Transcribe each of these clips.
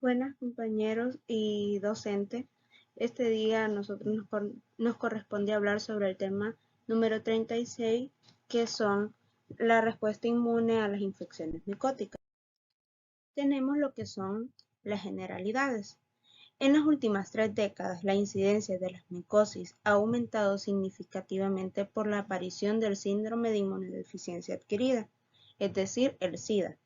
Buenas compañeros y docentes. Este día a nosotros nos corresponde hablar sobre el tema número 36, que son la respuesta inmune a las infecciones micóticas. Tenemos lo que son las generalidades. En las últimas 3 décadas, la incidencia de las micosis ha aumentado significativamente por la aparición del síndrome de inmunodeficiencia adquirida, es decir, el SIDA.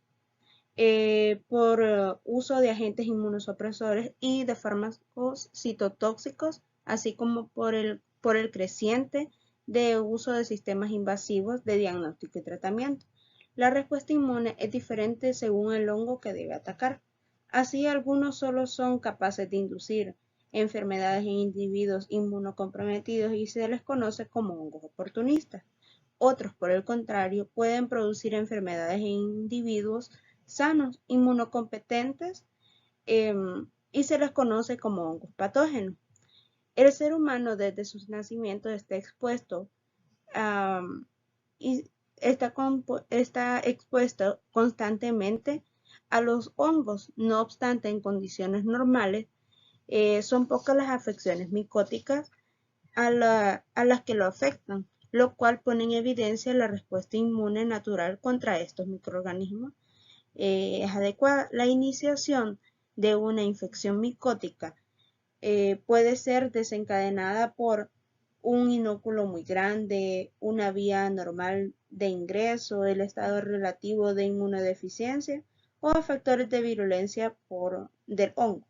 Por uso de agentes inmunosupresores y de fármacos citotóxicos, así como por el creciente de uso de sistemas invasivos de diagnóstico y tratamiento. La respuesta inmune es diferente según el hongo que debe atacar. Así, algunos solo son capaces de inducir enfermedades en individuos inmunocomprometidos y se les conoce como hongos oportunistas. Otros, por el contrario, pueden producir enfermedades en individuos sanos, inmunocompetentes, y se les conoce como hongos patógenos. El ser humano desde su nacimiento está expuesto y está expuesto constantemente a los hongos. No obstante, en condiciones normales, son pocas las afecciones micóticas a las que lo afectan, lo cual pone en evidencia la respuesta inmune natural contra estos microorganismos es adecuada. La iniciación de una infección micótica puede ser desencadenada por un inóculo muy grande, una vía normal de ingreso, el estado relativo de inmunodeficiencia o factores de virulencia del hongo.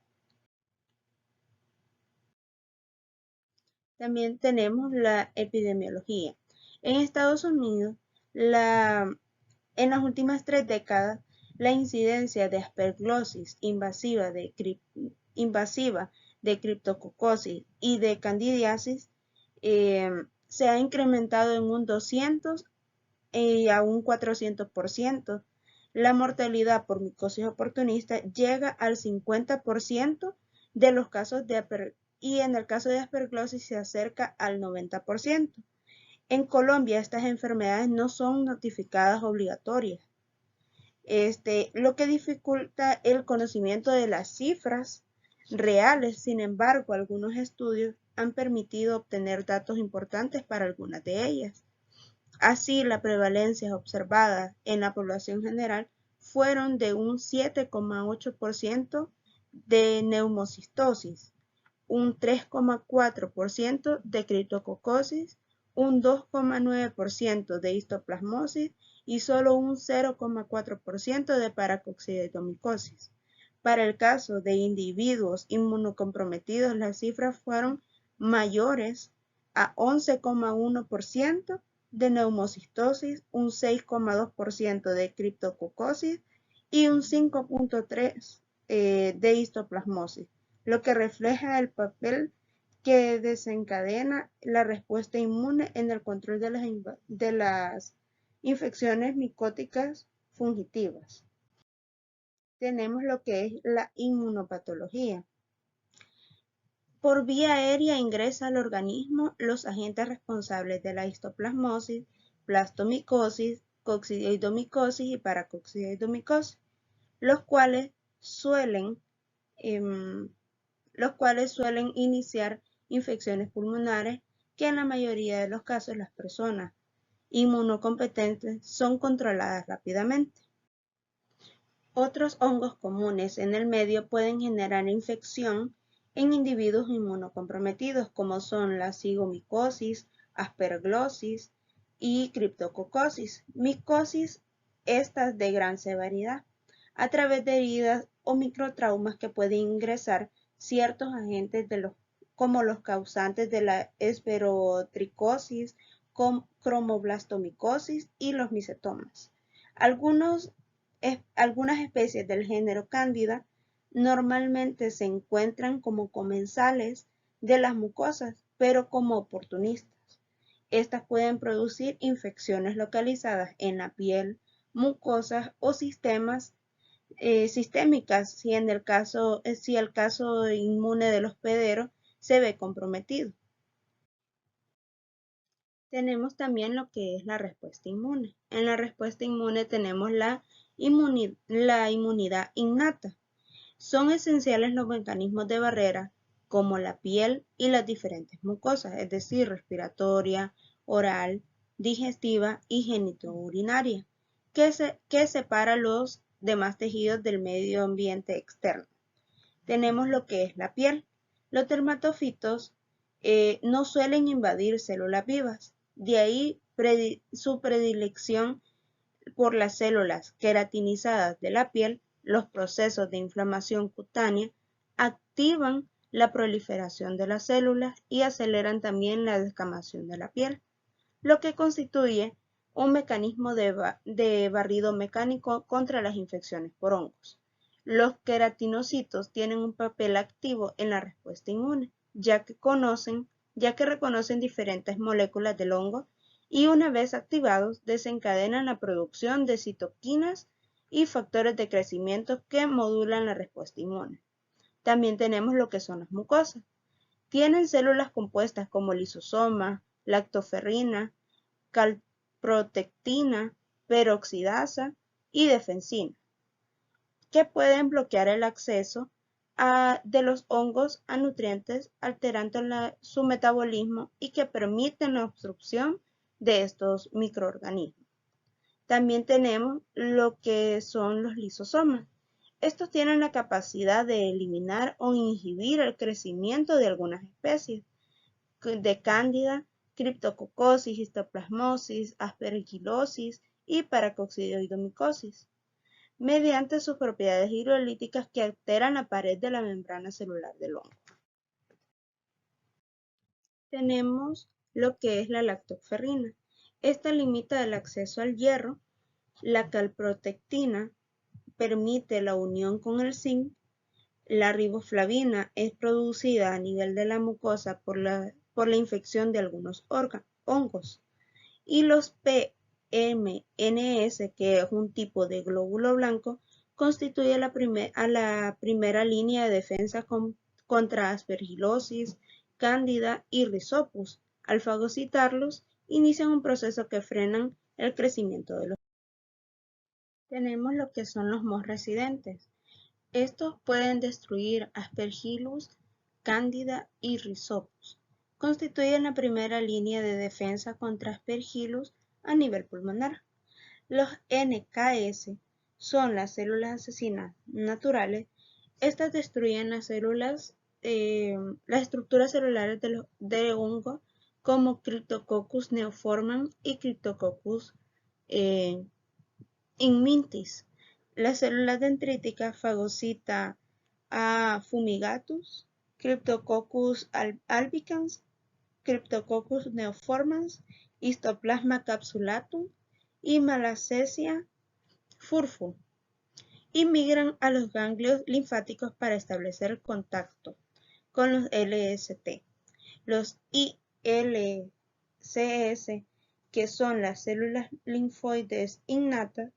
También tenemos la epidemiología. En Estados Unidos, en las últimas 3 décadas, la incidencia de asperglosis invasiva de criptococosis y de candidiasis se ha incrementado en un 200 y a un 400%. La mortalidad por micosis oportunista llega al 50% de los casos y en el caso de asperglosis se acerca al 90%. En Colombia estas enfermedades no son notificadas obligatorias, lo que dificulta el conocimiento de las cifras reales. Sin embargo, algunos estudios han permitido obtener datos importantes para algunas de ellas. Así, la prevalencia observada en la población general fueron de un 7,8% de neumocistosis, un 3,4% de criptococosis, un 2,9% de histoplasmosis y solo un 0,4% de paracoccidiomicosis. Para el caso de individuos inmunocomprometidos, las cifras fueron mayores a 11,1% de neumocistosis, un 6,2% de criptococosis y un 5,3% de histoplasmosis, lo que refleja el papel que desencadena la respuesta inmune en el control de las infecciones micóticas fungitivas. Tenemos lo que es la inmunopatología. Por vía aérea ingresa al organismo los agentes responsables de la histoplasmosis, plastomicosis, coccidioidomicosis y paracoccidioidomicosis, los cuales suelen iniciar infecciones pulmonares que en la mayoría de los casos las personas inmunocompetentes son controladas rápidamente. Otros hongos comunes en el medio pueden generar infección en individuos inmunocomprometidos, como son la cigomicosis, asperglosis y criptococosis. Micosis, estas de gran severidad, a través de heridas o microtraumas que pueden ingresar ciertos agentes como los causantes de la esferotricosis, cromoblastomicosis y los micetomas. Algunas especies del género Cándida normalmente se encuentran como comensales de las mucosas, pero como oportunistas. Estas pueden producir infecciones localizadas en la piel, mucosas o sistémicas si el caso inmune del hospedero se ve comprometido. Tenemos también lo que es la respuesta inmune. En la respuesta inmune tenemos la inmunidad innata. Son esenciales los mecanismos de barrera como la piel y las diferentes mucosas, es decir, respiratoria, oral, digestiva y genitourinaria, que separa los demás tejidos del medio ambiente externo. Tenemos lo que es la piel. Los dermatofitos no suelen invadir células vivas, de ahí su predilección por las células queratinizadas de la piel. Los procesos de inflamación cutánea activan la proliferación de las células y aceleran también la descamación de la piel, lo que constituye un mecanismo de barrido mecánico contra las infecciones por hongos. Los queratinocitos tienen un papel activo en la respuesta inmune, ya que reconocen diferentes moléculas del hongo y una vez activados desencadenan la producción de citoquinas y factores de crecimiento que modulan la respuesta inmune. También tenemos lo que son las mucosas. Tienen células compuestas como lisosoma, lactoferrina, calprotectina, peroxidasa y defensina, que pueden bloquear el acceso de los hongos a nutrientes, alterando su metabolismo y que permiten la obstrucción de estos microorganismos. También tenemos lo que son los lisosomas. Estos tienen la capacidad de eliminar o inhibir el crecimiento de algunas especies de cándida, criptococosis, histoplasmosis, aspergilosis y paracoccidioidomicosis, mediante sus propiedades hidrolíticas que alteran la pared de la membrana celular del hongo. Tenemos lo que es la lactoferrina. Esta limita el acceso al hierro. La calprotectina permite la unión con el zinc. La riboflavina es producida a nivel de la mucosa por la infección de algunos hongos. Y los PMNS, que es un tipo de glóbulo blanco, constituye la primera línea de defensa contra aspergilosis, cándida y rhizopus. Al fagocitarlos, inician un proceso que frenan el crecimiento de los. Tenemos lo que son los mohos residentes. Estos pueden destruir Aspergillus, Cándida y Rhizopus. Constituyen la primera línea de defensa contra Aspergillus a nivel pulmonar. Los NKS son las células asesinas naturales. Estas destruyen las estructuras celulares de hongo como Cryptococcus neoformans y Cryptococcus inmintis. Las células dendríticas fagocita a Fumigatus, Cryptococcus albicans, Cryptococcus neoformans, Histoplasma capsulatum y Malassezia furfur, y migran a los ganglios linfáticos para establecer contacto con los LST. Los ILCS, que son las células linfoides innatas,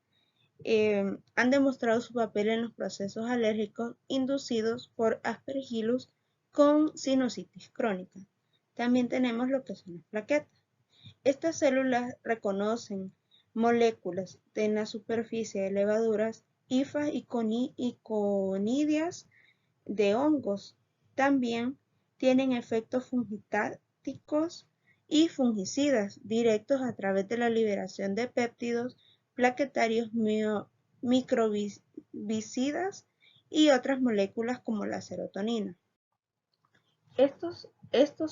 han demostrado su papel en los procesos alérgicos inducidos por Aspergillus con sinusitis crónica. También tenemos lo que son las plaquetas. Estas células reconocen moléculas en la superficie de levaduras, hifas y conidias de hongos. También tienen efectos fungitáticos y fungicidas directos a través de la liberación de péptidos plaquetarios microbicidas y otras moléculas como la serotonina. Estos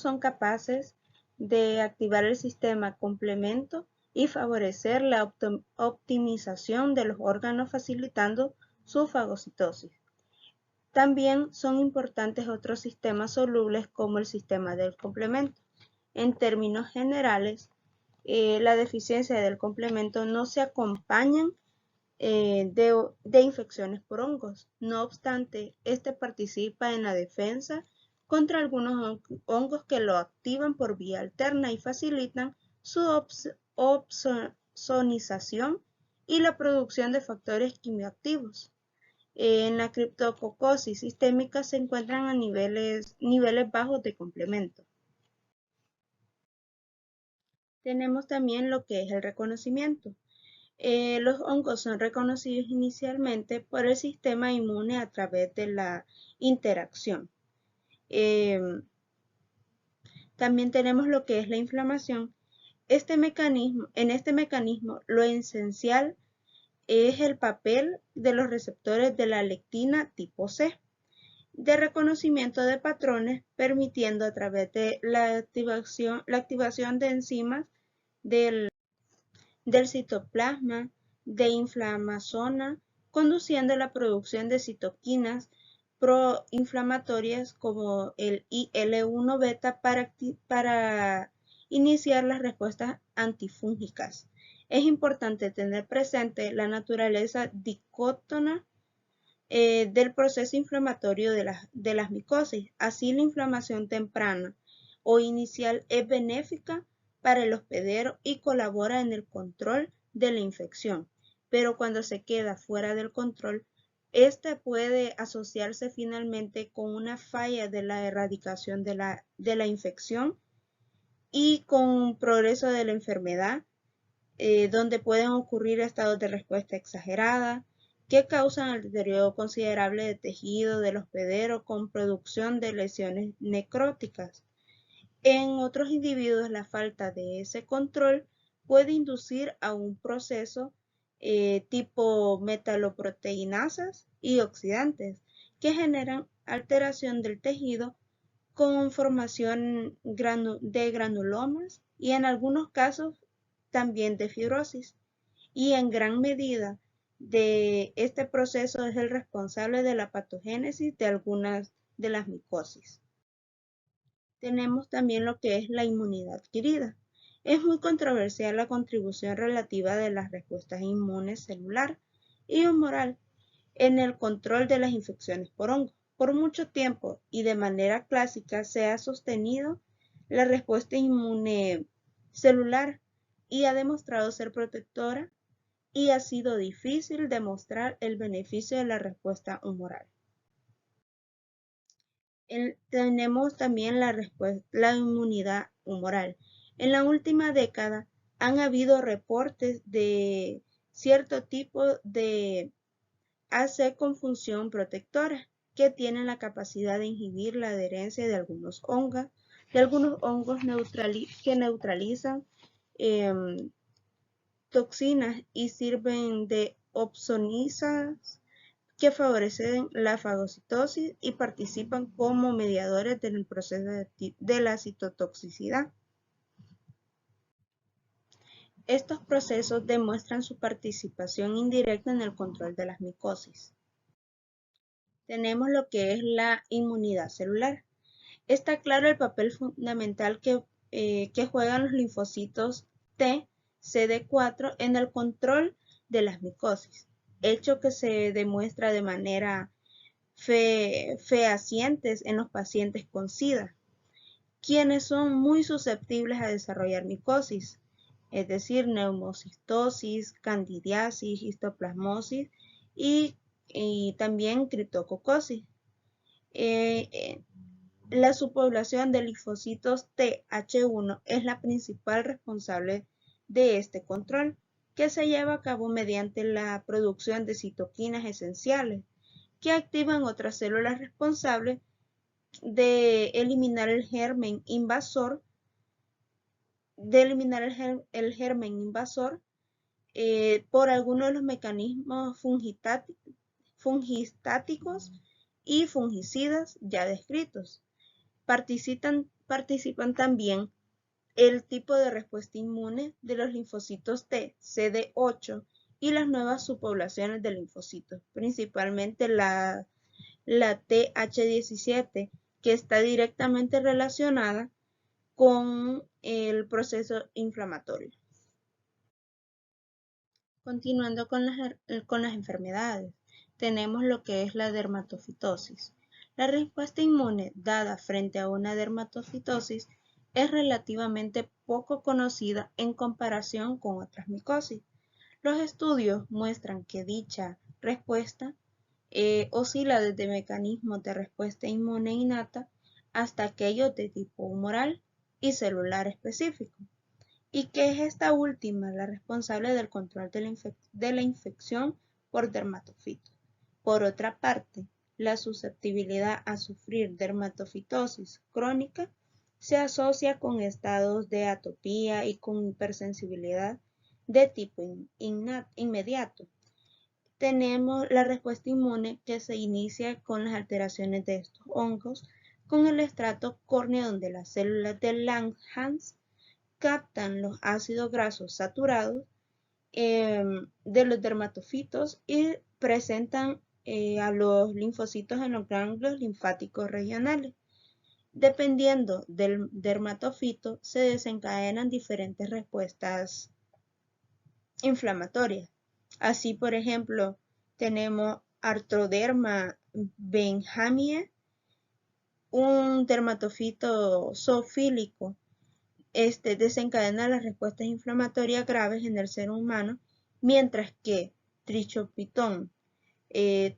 son capaces de activar el sistema complemento y favorecer la optimización de los órganos, facilitando su fagocitosis. También son importantes otros sistemas solubles como el sistema del complemento. En términos generales, la deficiencia del complemento no se acompañan de infecciones por hongos. No obstante, este participa en la defensa contra algunos hongos que lo activan por vía alterna y facilitan su opsonización y la producción de factores quimioactivos. En la criptococosis sistémica se encuentran a niveles bajos de complemento. Tenemos también lo que es el reconocimiento. Los hongos son reconocidos inicialmente por el sistema inmune a través de la interacción. También tenemos lo que es la inflamación. En este mecanismo, lo esencial es el papel de los receptores de la lectina tipo C, de reconocimiento de patrones, permitiendo a través de la activación de enzimas del citoplasma de inflammasona, conduciendo a la producción de citoquinas proinflamatorias como el IL-1 beta para iniciar las respuestas antifúngicas. Es importante tener presente la naturaleza dicótona del proceso inflamatorio de las micosis. Así, la inflamación temprana o inicial es benéfica para el hospedero y colabora en el control de la infección, pero cuando se queda fuera del control, este puede asociarse finalmente con una falla de la erradicación de la infección y con progreso de la enfermedad, donde pueden ocurrir estados de respuesta exagerada que causan el deterioro considerable de tejido del hospedero con producción de lesiones necróticas. En otros individuos, la falta de ese control puede inducir a un proceso tipo metaloproteinasas y oxidantes que generan alteración del tejido con formación de granulomas y en algunos casos también de fibrosis. Y en gran medida de este proceso es el responsable de la patogénesis de algunas de las micosis. Tenemos también lo que es la inmunidad adquirida. Es muy controversial la contribución relativa de las respuestas inmunes celular y humoral en el control de las infecciones por hongo. Por mucho tiempo y de manera clásica se ha sostenido la respuesta inmune celular y ha demostrado ser protectora y ha sido difícil demostrar el beneficio de la respuesta humoral. Tenemos también la inmunidad humoral. En la última década han habido reportes de cierto tipo de AC con función protectora que tienen la capacidad de inhibir la adherencia de algunos hongos que neutralizan toxinas y sirven de opsonizas que favorecen la fagocitosis y participan como mediadores en el proceso de la citotoxicidad. Estos procesos demuestran su participación indirecta en el control de las micosis. Tenemos lo que es la inmunidad celular. Está claro el papel fundamental que juegan los linfocitos T, CD4 en el control de las micosis, hecho que se demuestra de manera fehaciente en los pacientes con SIDA, quienes son muy susceptibles a desarrollar micosis, es decir, neumocistosis, candidiasis, histoplasmosis y también criptococosis. La subpoblación de linfocitos Th1 es la principal responsable de este control, que se lleva a cabo mediante la producción de citoquinas esenciales, que activan otras células responsables de eliminar el germen invasor, por algunos de los mecanismos fungistáticos y fungicidas ya descritos. Participan también el tipo de respuesta inmune de los linfocitos T, CD8 y las nuevas subpoblaciones de linfocitos, principalmente la Th17, que está directamente relacionada con el proceso inflamatorio. Continuando con las enfermedades, tenemos lo que es la dermatofitosis. La respuesta inmune dada frente a una dermatofitosis es relativamente poco conocida en comparación con otras micosis. Los estudios muestran que dicha respuesta oscila desde mecanismos de respuesta inmune innata hasta aquellos de tipo humoral y celular específico. y que es esta última la responsable del control de la infección por dermatofitos. Por otra parte, la susceptibilidad a sufrir dermatofitosis crónica se asocia con estados de atopía y con hipersensibilidad de tipo inmediato. Tenemos la respuesta inmune que se inicia con las alteraciones de estos hongos con el estrato córneo donde las células de Langerhans captan los ácidos grasos saturados de los dermatofitos y presentan a los linfocitos en los ganglios linfáticos regionales. Dependiendo del dermatofito, se desencadenan diferentes respuestas inflamatorias. Así, por ejemplo, tenemos Arthroderma benjamie, un dermatofito zoofílico. Desencadena las respuestas inflamatorias graves en el ser humano, mientras que Trichopiton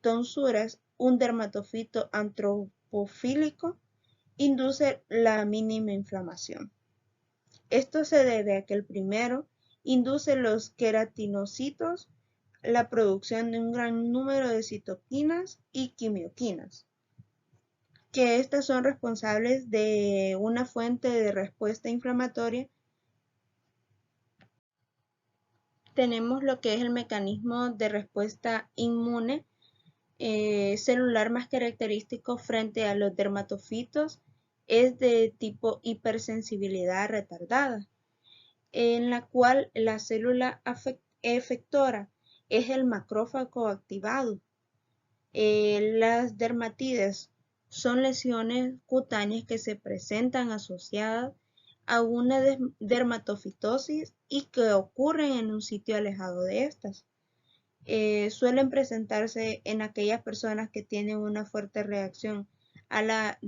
tonsuras, un dermatofito antropofílico, induce la mínima inflamación. Esto se debe a que el primero induce los queratinocitos, la producción de un gran número de citoquinas y quimioquinas, que estas son responsables de una fuente de respuesta inflamatoria. Tenemos lo que es el mecanismo de respuesta inmune celular más característico frente a los dermatofitos, es de tipo hipersensibilidad retardada, en la cual la célula efectora es el macrófago activado. Las dermatides son lesiones cutáneas que se presentan asociadas a una dermatofitosis y que ocurren en un sitio alejado de estas. Suelen presentarse en aquellas personas que tienen una fuerte reacción a la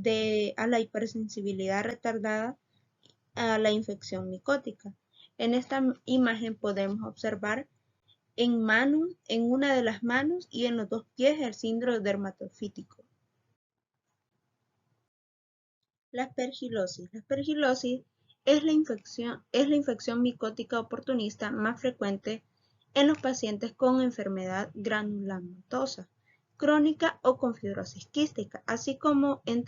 hipersensibilidad retardada a la infección micótica. En esta imagen podemos observar en una de las manos y en los dos pies el síndrome dermatofítico. La aspergilosis. La aspergilosis es la infección micótica oportunista más frecuente en los pacientes con enfermedad granulomatosa crónica o con fibrosis quística, así como en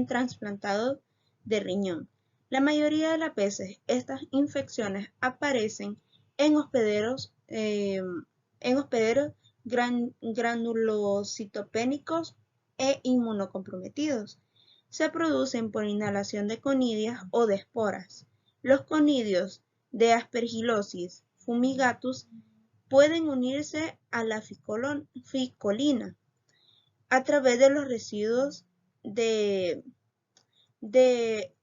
trasplantados de riñón. La mayoría de las veces estas infecciones aparecen en hospederos granulocitopénicos e inmunocomprometidos. Se producen por inhalación de conidias o de esporas. Los conidios de aspergilosis fumigatus pueden unirse a la ficolina a través de los residuos de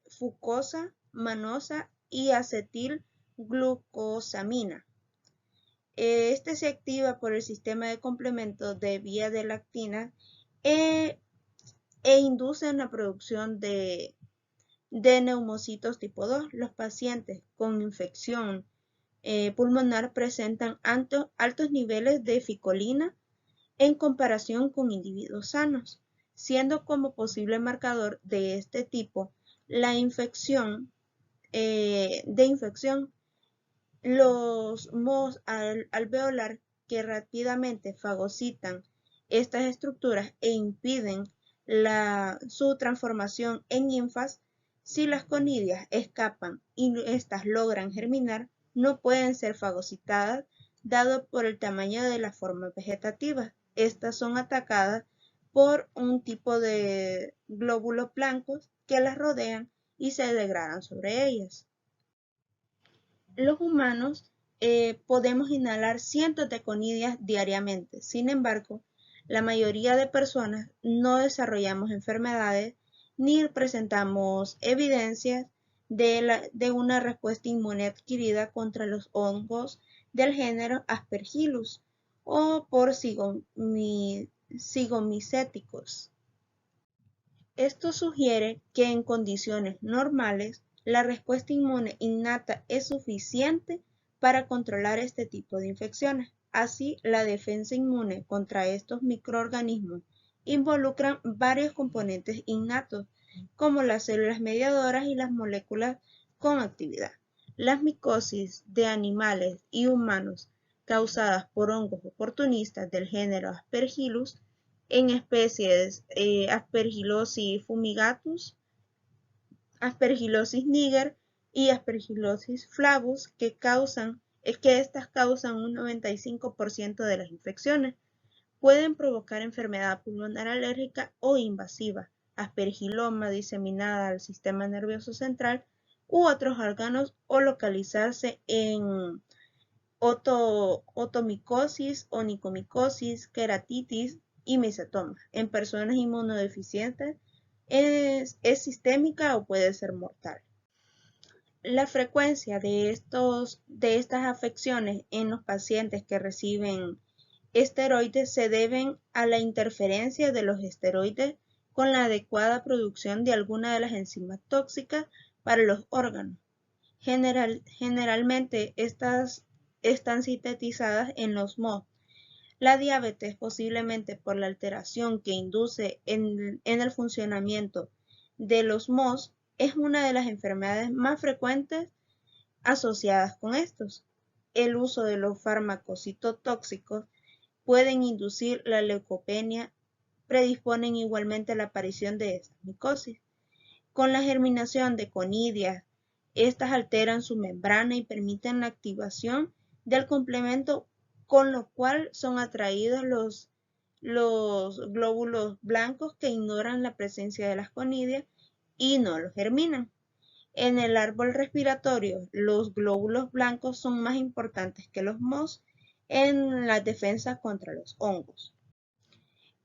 fucosa manosa y acetilglucosamina. Este se activa por el sistema de complemento de vía de lactina e induce la producción de neumocitos tipo 2. Los pacientes con infección pulmonar presentan altos niveles de ficolina en comparación con individuos sanos, siendo como posible marcador de este tipo la infección los mohos alveolar que rápidamente fagocitan estas estructuras e impiden su transformación en linfas. Si las conidias escapan y estas logran germinar, no pueden ser fagocitadas dado por el tamaño de las formas vegetativas. Estas son atacadas por un tipo de glóbulos blancos que las rodean y se degradan sobre ellas. Los humanos podemos inhalar cientos de conidias diariamente. Sin embargo, la mayoría de personas no desarrollamos enfermedades ni presentamos evidencias de una respuesta inmune adquirida contra los hongos del género Aspergillus o por zigomicéticos. Esto sugiere que en condiciones normales la respuesta inmune innata es suficiente para controlar este tipo de infecciones. Así, la defensa inmune contra estos microorganismos involucran varios componentes innatos, como las células mediadoras y las moléculas con actividad. Las micosis de animales y humanos causadas por hongos oportunistas del género Aspergillus en especies Aspergillosis fumigatus, Aspergillosis niger y Aspergillosis flavus, que estas causan un 95% de las infecciones. Pueden provocar enfermedad pulmonar alérgica o invasiva, aspergiloma diseminada al sistema nervioso central u otros órganos, o localizarse en otomicosis, onicomicosis, queratitis y mesotoma. En personas inmunodeficientes es sistémica o puede ser mortal. La frecuencia de estas afecciones en los pacientes que reciben esteroides se deben a la interferencia de los esteroides con la adecuada producción de alguna de las enzimas tóxicas para los órganos. Generalmente estas están sintetizadas en los MOS. La diabetes, posiblemente por la alteración que induce en el funcionamiento de los MOS, es una de las enfermedades más frecuentes asociadas con estos. El uso de los fármacos citotóxicos pueden inducir la leucopenia, predisponen igualmente a la aparición de esta micosis. Con la germinación de conidias, estas alteran su membrana y permiten la activación del complemento, con lo cual son atraídos los glóbulos blancos que ignoran la presencia de las conidias y no los germinan. En el árbol respiratorio, los glóbulos blancos son más importantes que los MOS en la defensa contra los hongos.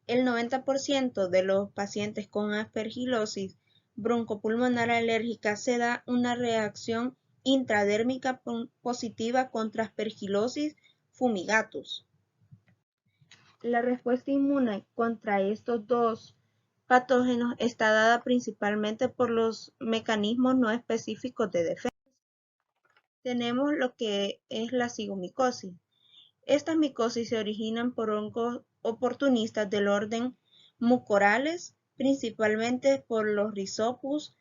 El 90% de los pacientes con aspergillosis broncopulmonar alérgica se da una reacción intradérmica positiva contra Aspergillosis fumigatus. La respuesta inmune contra estos dos patógenos está dada principalmente por los mecanismos no específicos de defensa. Tenemos lo que es la cigomicosis. Estas micosis se originan por hongos oportunistas del orden Mucorales, principalmente por los Rhizopus,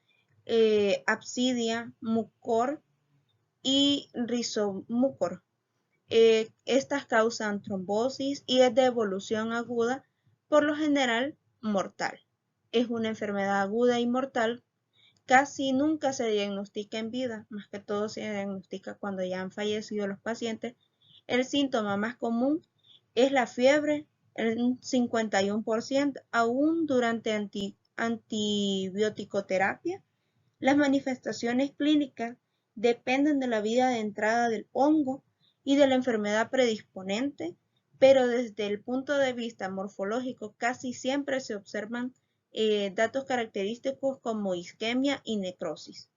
Absidia, Mucor y Rhizomucor. Estas causan trombosis y es de evolución aguda, por lo general mortal. Es una enfermedad aguda y mortal. Casi nunca se diagnostica en vida, más que todo se diagnostica cuando ya han fallecido los pacientes. El síntoma más común es la fiebre, un 51%, aún durante antibioticoterapia. Las manifestaciones clínicas dependen de la vía de entrada del hongo y de la enfermedad predisponente, pero desde el punto de vista morfológico casi siempre se observan datos característicos como isquemia y necrosis.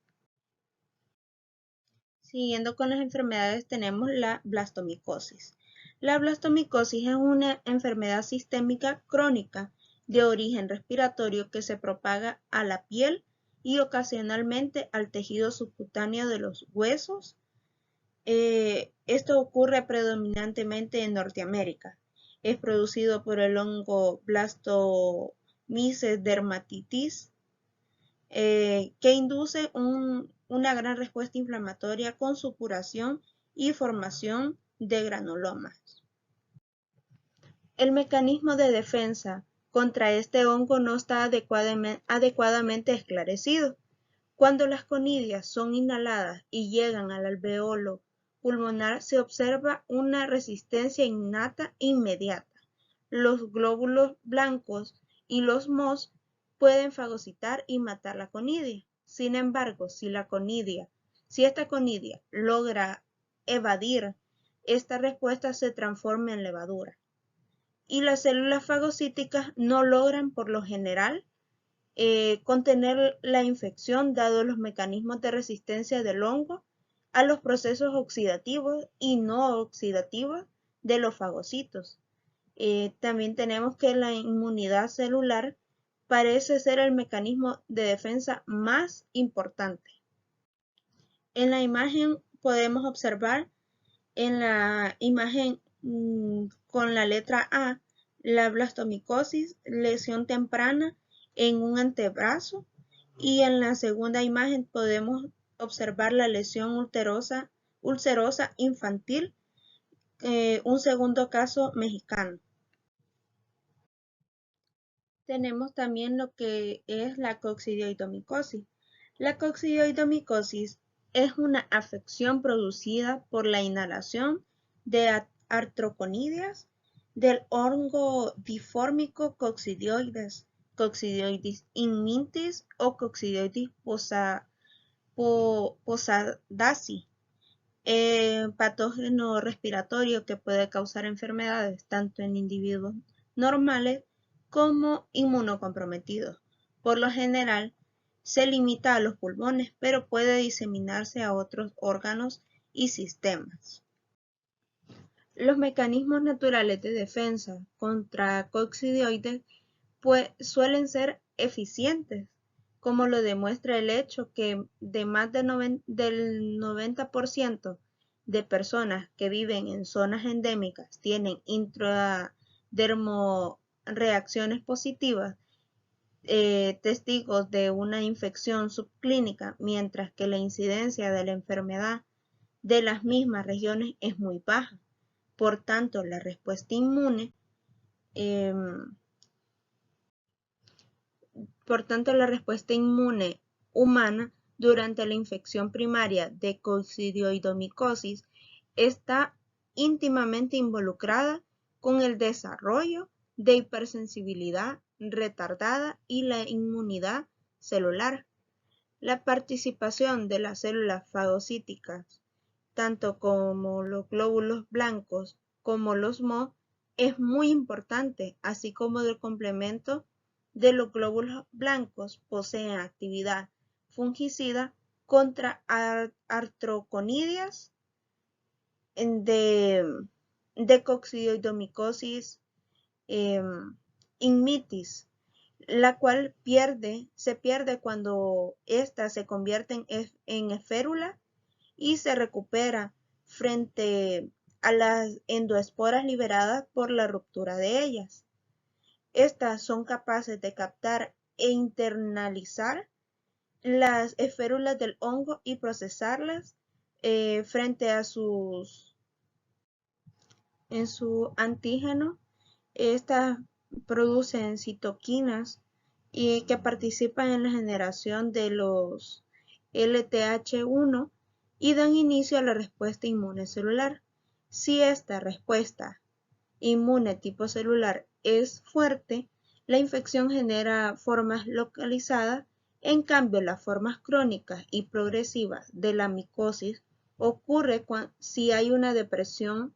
Siguiendo con las enfermedades, tenemos la blastomicosis. La blastomicosis es una enfermedad sistémica crónica de origen respiratorio que se propaga a la piel y ocasionalmente al tejido subcutáneo de los huesos. Esto ocurre predominantemente en Norteamérica. Es producido por el hongo Blastomyces dermatitis, que induce una gran respuesta inflamatoria con supuración y formación de granulomas. El mecanismo de defensa contra este hongo no está adecuadamente esclarecido. Cuando las conidias son inhaladas y llegan al alveolo pulmonar, se observa una resistencia innata inmediata. Los glóbulos blancos y los MOS pueden fagocitar y matar la conidia. Sin embargo, si esta conidia logra evadir, esta respuesta se transforma en levadura. Y las células fagocíticas no logran, por lo general, contener la infección, dado los mecanismos de resistencia del hongo a los procesos oxidativos y no oxidativos de los fagocitos. También tenemos que la inmunidad celular parece ser el mecanismo de defensa más importante. En la imagen podemos observar, en la imagen con la letra A, la blastomicosis, lesión temprana en un antebrazo, y en la segunda imagen podemos observar la lesión ulcerosa infantil, un segundo caso mexicano. Tenemos también lo que es la coccidioidomicosis. La coccidioidomicosis es una afección producida por la inhalación de artroconidias del hongo difórmico coccidioides, Coccidioides immintis o Coccidioides posadaci, patógeno respiratorio que puede causar enfermedades tanto en individuos normales como inmunocomprometidos. Por lo general, se limita a los pulmones, pero puede diseminarse a otros órganos y sistemas. Los mecanismos naturales de defensa contra coccidioides suelen ser eficientes, como lo demuestra el hecho que de más del 90% de personas que viven en zonas endémicas tienen intradermoreacciones positivas, testigos de una infección subclínica, mientras que la incidencia de la enfermedad de las mismas regiones es muy baja. Por tanto, la respuesta inmune humana durante la infección primaria de coccidioidomicosis está íntimamente involucrada con el desarrollo de hipersensibilidad retardada y la inmunidad celular. La participación de las células fagocíticas, tanto como los glóbulos blancos como los MO, es muy importante, así como del complemento de los glóbulos blancos poseen actividad fungicida contra artroconidias de coccidioidomicosis immitis, la cual se pierde cuando ésta se convierte en férula y se recupera frente a las endoesporas liberadas por la ruptura de ellas. Estas son capaces de captar e internalizar las esférulas del hongo y procesarlas frente a su antígeno. Estas producen citoquinas y que participan en la generación de los LTH1 y dan inicio a la respuesta inmune celular. Si esta respuesta inmune tipo celular es fuerte, la infección genera formas localizadas. En cambio, las formas crónicas y progresivas de la micosis ocurre si hay una depresión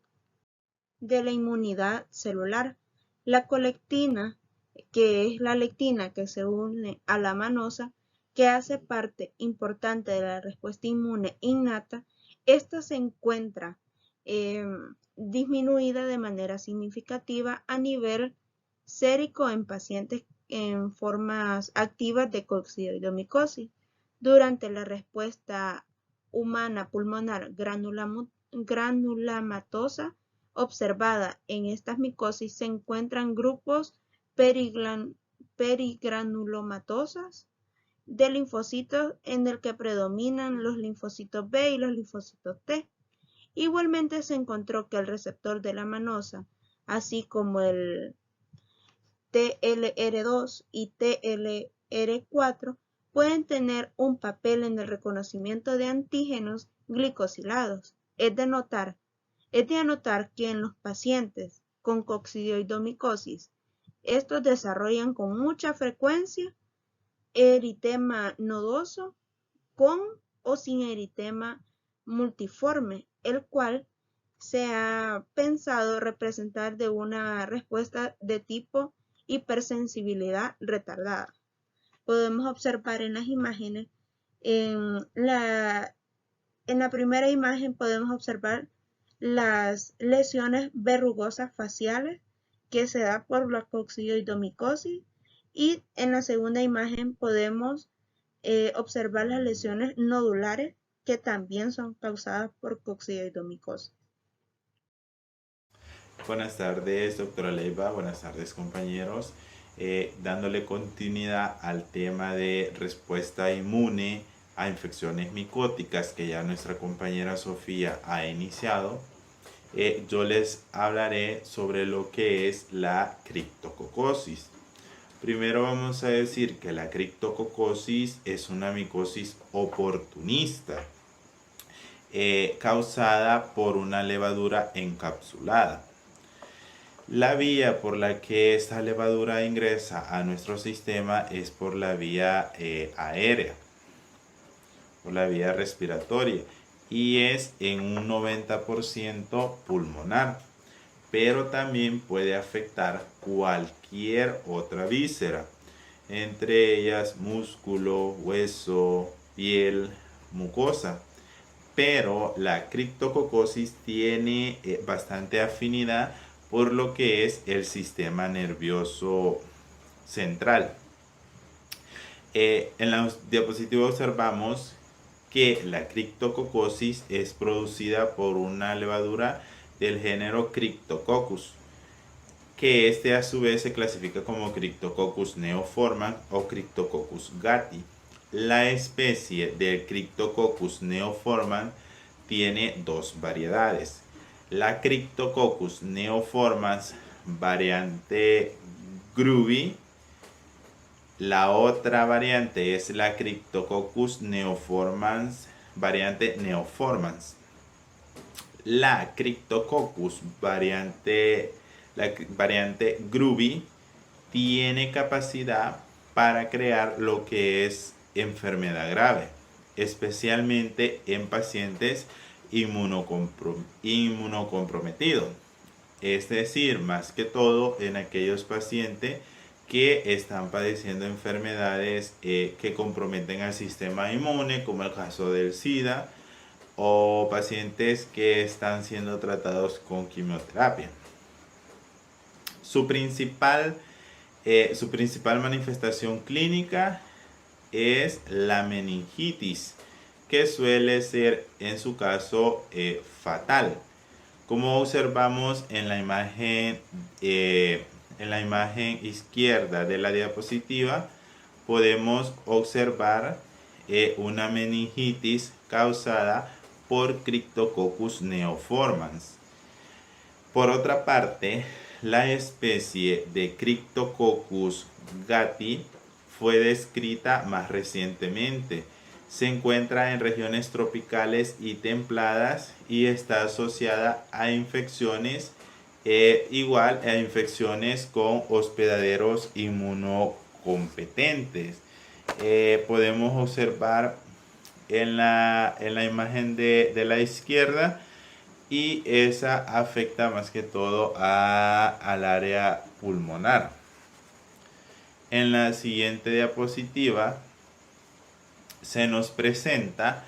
de la inmunidad celular. La colectina, que es la lectina que se une a la manosa, que hace parte importante de la respuesta inmune innata, esta se encuentra disminuida de manera significativa a nivel sérico en pacientes en formas activas de coccidioidomicosis. Durante la respuesta humana pulmonar granulomatosa observada en estas micosis se encuentran grupos perigranulomatosas de linfocitos en el que predominan los linfocitos B y los linfocitos T. Igualmente se encontró que el receptor de la manosa, así como el TLR2 y TLR4, pueden tener un papel en el reconocimiento de antígenos glicosilados. Es de anotar que en los pacientes con coccidioidomicosis, estos desarrollan con mucha frecuencia eritema nodoso con o sin eritema multiforme, el cual se ha pensado representar de una respuesta de tipo hipersensibilidad retardada. Podemos observar en las imágenes, en la primera imagen podemos observar las lesiones verrugosas faciales que se da por la coccidioidomicosis, y en la segunda imagen podemos observar las lesiones nodulares que también son causadas por coccidioidomicosis. Buenas tardes, doctora Leiva. Buenas tardes, compañeros. Dándole continuidad al tema de respuesta inmune a infecciones micóticas que ya nuestra compañera Sofía ha iniciado, yo les hablaré sobre lo que es la criptococosis. Primero vamos a decir que la criptococosis es una micosis oportunista causada por una levadura encapsulada. La vía por la que esta levadura ingresa a nuestro sistema es por la vía aérea, por la vía respiratoria, y es en un 90% pulmonar, pero también puede afectar cualquier otra víscera, entre ellas músculo, hueso, piel, mucosa. Pero la criptococosis tiene bastante afinidad por lo que es el sistema nervioso central. En la diapositiva observamos que la criptococosis es producida por una levadura del género Cryptococcus, que este a su vez se clasifica como Cryptococcus neoformans o Cryptococcus gattii. La especie del Cryptococcus neoformans tiene dos variedades. La Cryptococcus neoformans variante Grubby. La otra variante es la Cryptococcus neoformans variante Neoformans. La Cryptococcus variante Grubby tiene capacidad para crear lo que es enfermedad grave, especialmente en pacientes inmunocomprometidos. Es decir, más que todo en aquellos pacientes que están padeciendo enfermedades que comprometen al sistema inmune, como el caso del SIDA, o pacientes que están siendo tratados con quimioterapia. Su principal manifestación clínica es la meningitis, que suele ser en su caso fatal. Como observamos en la imagen izquierda de la diapositiva, podemos observar una meningitis causada por Cryptococcus neoformans. Por otra parte, la especie de Cryptococcus gattii fue descrita más recientemente. Se encuentra en regiones tropicales y templadas y está asociada a infecciones con hospedaderos inmunocompetentes. Podemos observar en la imagen de la izquierda, y esa afecta más que todo al área pulmonar. En la siguiente diapositiva se nos presenta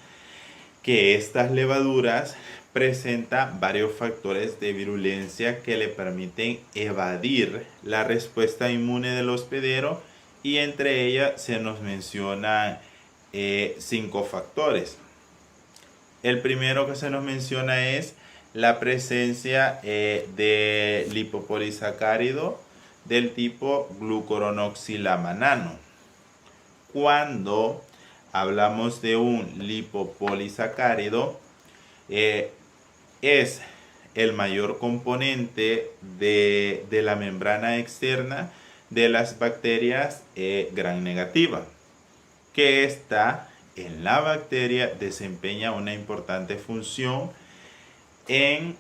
que estas levaduras presentan varios factores de virulencia que le permiten evadir la respuesta inmune del hospedero, y entre ellas se nos mencionan 5 factores. El primero que se nos menciona es la presencia de lipopolisacárido del tipo glucuronoxilamanano. Cuando hablamos de un lipopolisacárido, es el mayor componente de la membrana externa de las bacterias gram negativa, que está en la bacteria desempeña una importante función en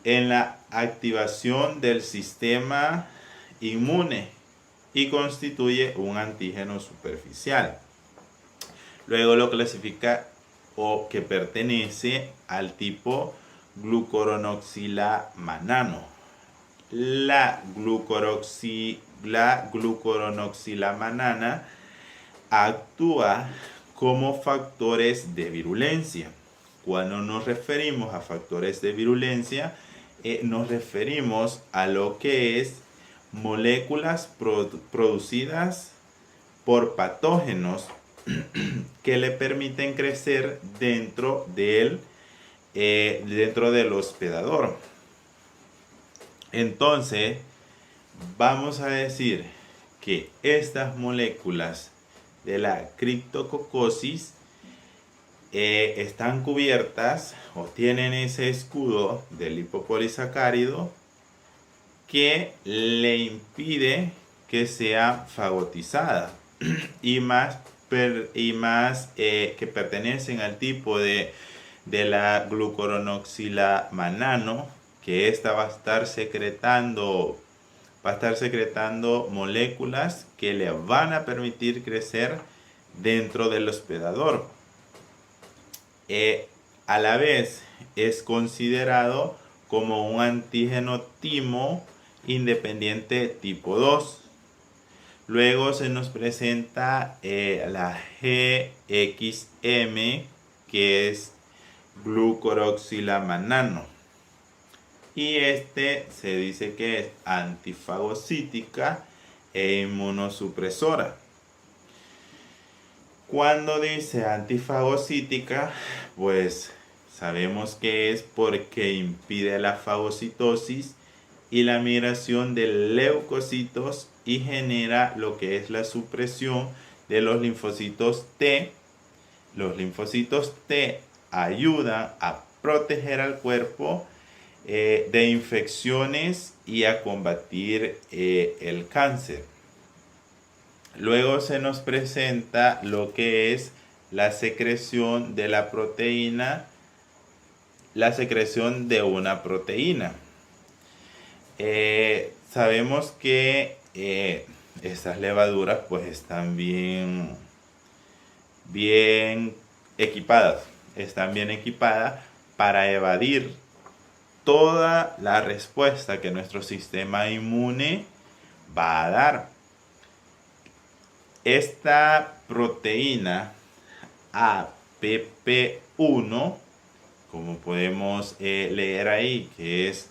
la activación del sistema inmune y constituye un antígeno superficial. Luego lo clasifica o que pertenece al tipo glucuronoxilamanano. La glucuronoxilamanana actúa como factores de virulencia. Cuando nos referimos a factores de virulencia, nos referimos a lo que es moléculas producidas por patógenos que le permiten crecer dentro del hospedador. Entonces, vamos a decir que estas moléculas de la criptococosis están cubiertas o tienen ese escudo del lipopolisacárido que le impide que sea fagotizada y más que pertenecen al tipo de la glucuronoxilamanano, que esta va a estar secretando moléculas que le van a permitir crecer dentro del hospedador. A la vez es considerado como un antígeno timo independiente tipo 2. Luego se nos presenta la GXM, que es glucoroxilamanano. Y se dice que es antifagocítica e inmunosupresora. Cuando dice antifagocítica, pues sabemos que es porque impide la fagocitosis y la migración de leucocitos y genera lo que es la supresión de los linfocitos T. Los linfocitos T ayudan a proteger al cuerpo de infecciones y a combatir el cáncer. Luego se nos presenta lo que es la secreción de la proteína, la secreción de una proteína. Sabemos que estas levaduras pues están bien equipadas, para evadir toda la respuesta que nuestro sistema inmune va a dar. Esta proteína APP1, como podemos leer ahí, que es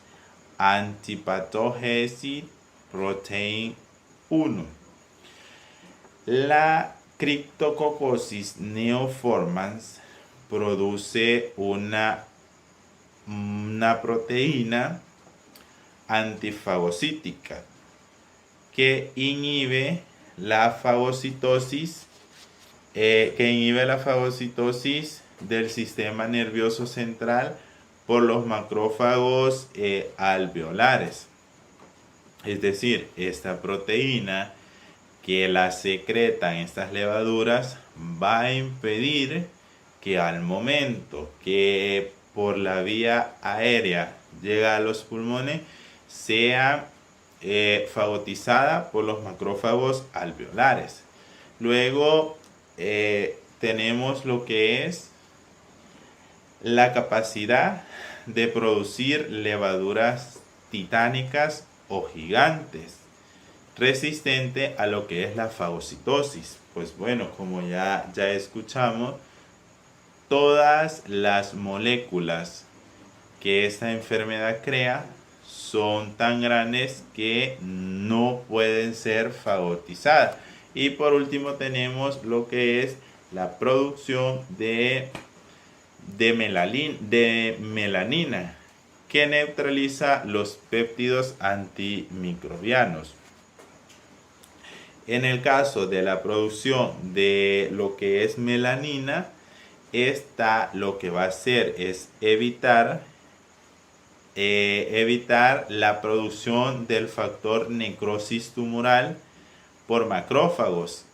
Antipathosis Protein 1. La Cryptococcus neoformans produce una proteína antifagocítica que inhibe la fagocitosis del sistema nervioso central por los macrófagos alveolares. Es decir, esta proteína que la secretan estas levaduras va a impedir que al momento que por la vía aérea llega a los pulmones sea fagotizada por los macrófagos alveolares. Luego tenemos lo que es la capacidad de producir levaduras titánicas o gigantes, resistente a lo que es la fagocitosis. Pues bueno, como ya escuchamos, todas las moléculas que esta enfermedad crea son tan grandes que no pueden ser fagotizadas. Y por último tenemos lo que es la producción de melanina, que neutraliza los péptidos antimicrobianos. En el caso de la producción de lo que es melanina, esta lo que va a hacer es evitar la producción del factor necrosis tumoral por macrófagos,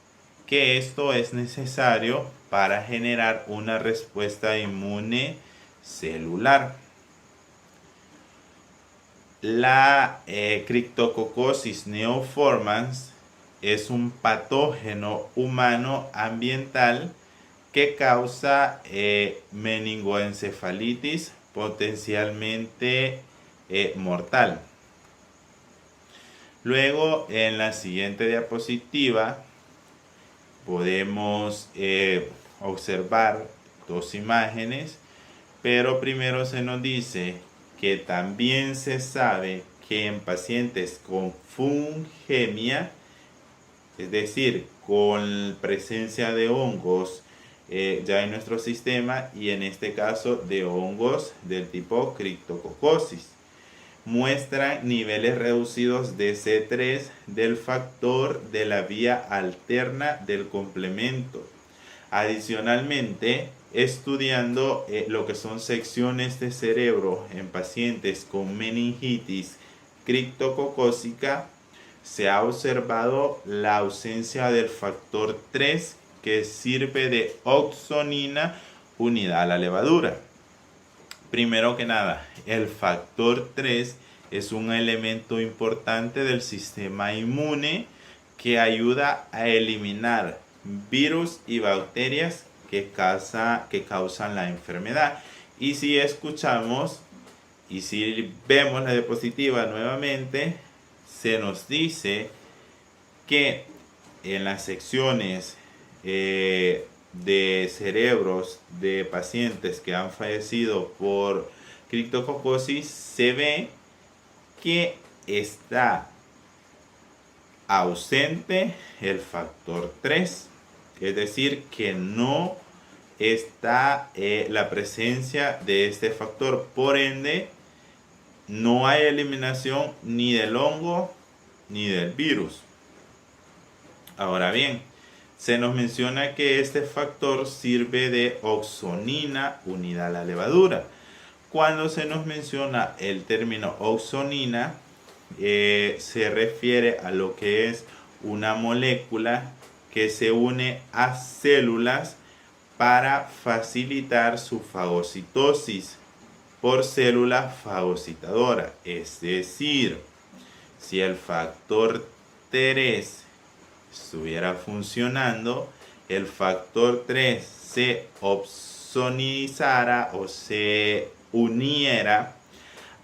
que esto es necesario para generar una respuesta inmune celular. La Cryptococcus neoformans es un patógeno humano ambiental que causa meningoencefalitis potencialmente mortal. Luego, en la siguiente diapositiva podemos observar dos imágenes, pero primero se nos dice que también se sabe que en pacientes con fungemia, es decir, con presencia de hongos ya en nuestro sistema, y en este caso de hongos del tipo Cryptococcus, muestran niveles reducidos de C3 del factor de la vía alterna del complemento. Adicionalmente, estudiando lo que son secciones de cerebro en pacientes con meningitis criptococócica, se ha observado la ausencia del factor 3 que sirve de oxonina unida a la levadura. Primero que nada, el factor 3 es un elemento importante del sistema inmune que ayuda a eliminar virus y bacterias que causan la enfermedad. Y si escuchamos y si vemos la diapositiva nuevamente, se nos dice que en las secciones de cerebros de pacientes que han fallecido por criptococosis se ve que está ausente el factor 3, es decir, que no está la presencia de este factor, por ende no hay eliminación ni del hongo ni del virus. Ahora bien, se nos menciona que este factor sirve de oxonina unida a la levadura. Cuando se nos menciona el término oxonina, se refiere a lo que es una molécula que se une a células para facilitar su fagocitosis por célula fagocitadora. Es decir, si el factor 3 estuviera funcionando, el factor 3 se opsonizara o se uniera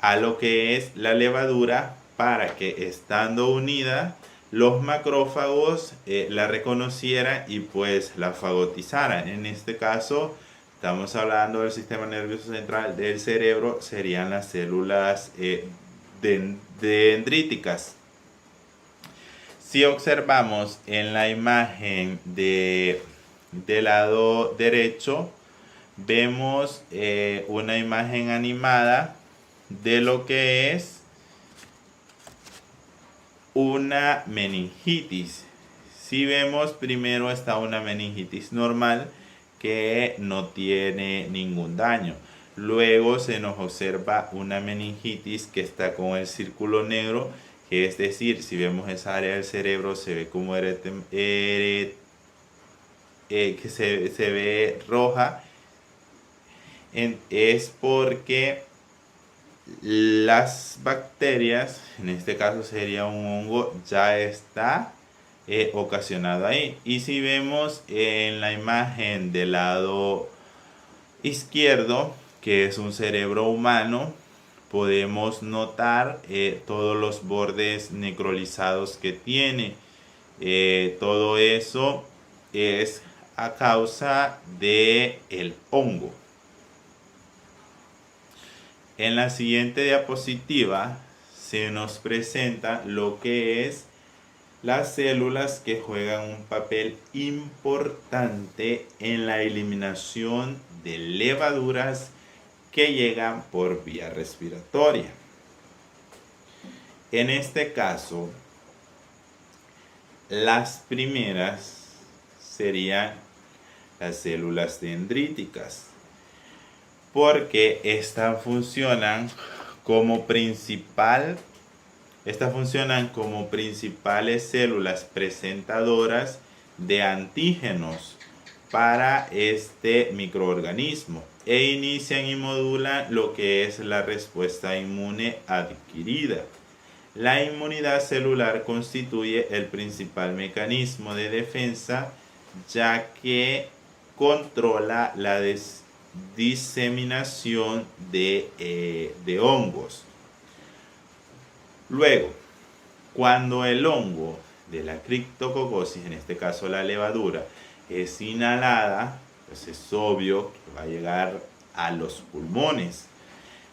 a lo que es la levadura para que, estando unida, los macrófagos la reconocieran y pues la fagotizaran. En este caso estamos hablando del sistema nervioso central del cerebro, serían las células dendríticas. Si observamos en la imagen del lado derecho, vemos una imagen animada de lo que es una meningitis. Si vemos, primero está una meningitis normal que no tiene ningún daño. Luego se nos observa una meningitis que está con el círculo negro, que es decir, si vemos esa área del cerebro se ve como que se ve roja. Es porque las bacterias, en este caso sería un hongo, ya está ocasionado ahí. Y si vemos en la imagen del lado izquierdo, que es un cerebro humano, podemos notar todos los bordes necrolizados que tiene. Todo eso es a causa de el hongo. En la siguiente diapositiva se nos presenta lo que es las células que juegan un papel importante en la eliminación de levaduras que llegan por vía respiratoria. En este caso, las primeras serían las células dendríticas, porque estas funcionan como principales células presentadoras de antígenos para este microorganismo e inician y modulan lo que es la respuesta inmune adquirida. La inmunidad celular constituye el principal mecanismo de defensa, ya que controla la diseminación de hongos. Luego, cuando el hongo de la criptococosis, en este caso la levadura, es inhalada, pues es obvio que va a llegar a los pulmones.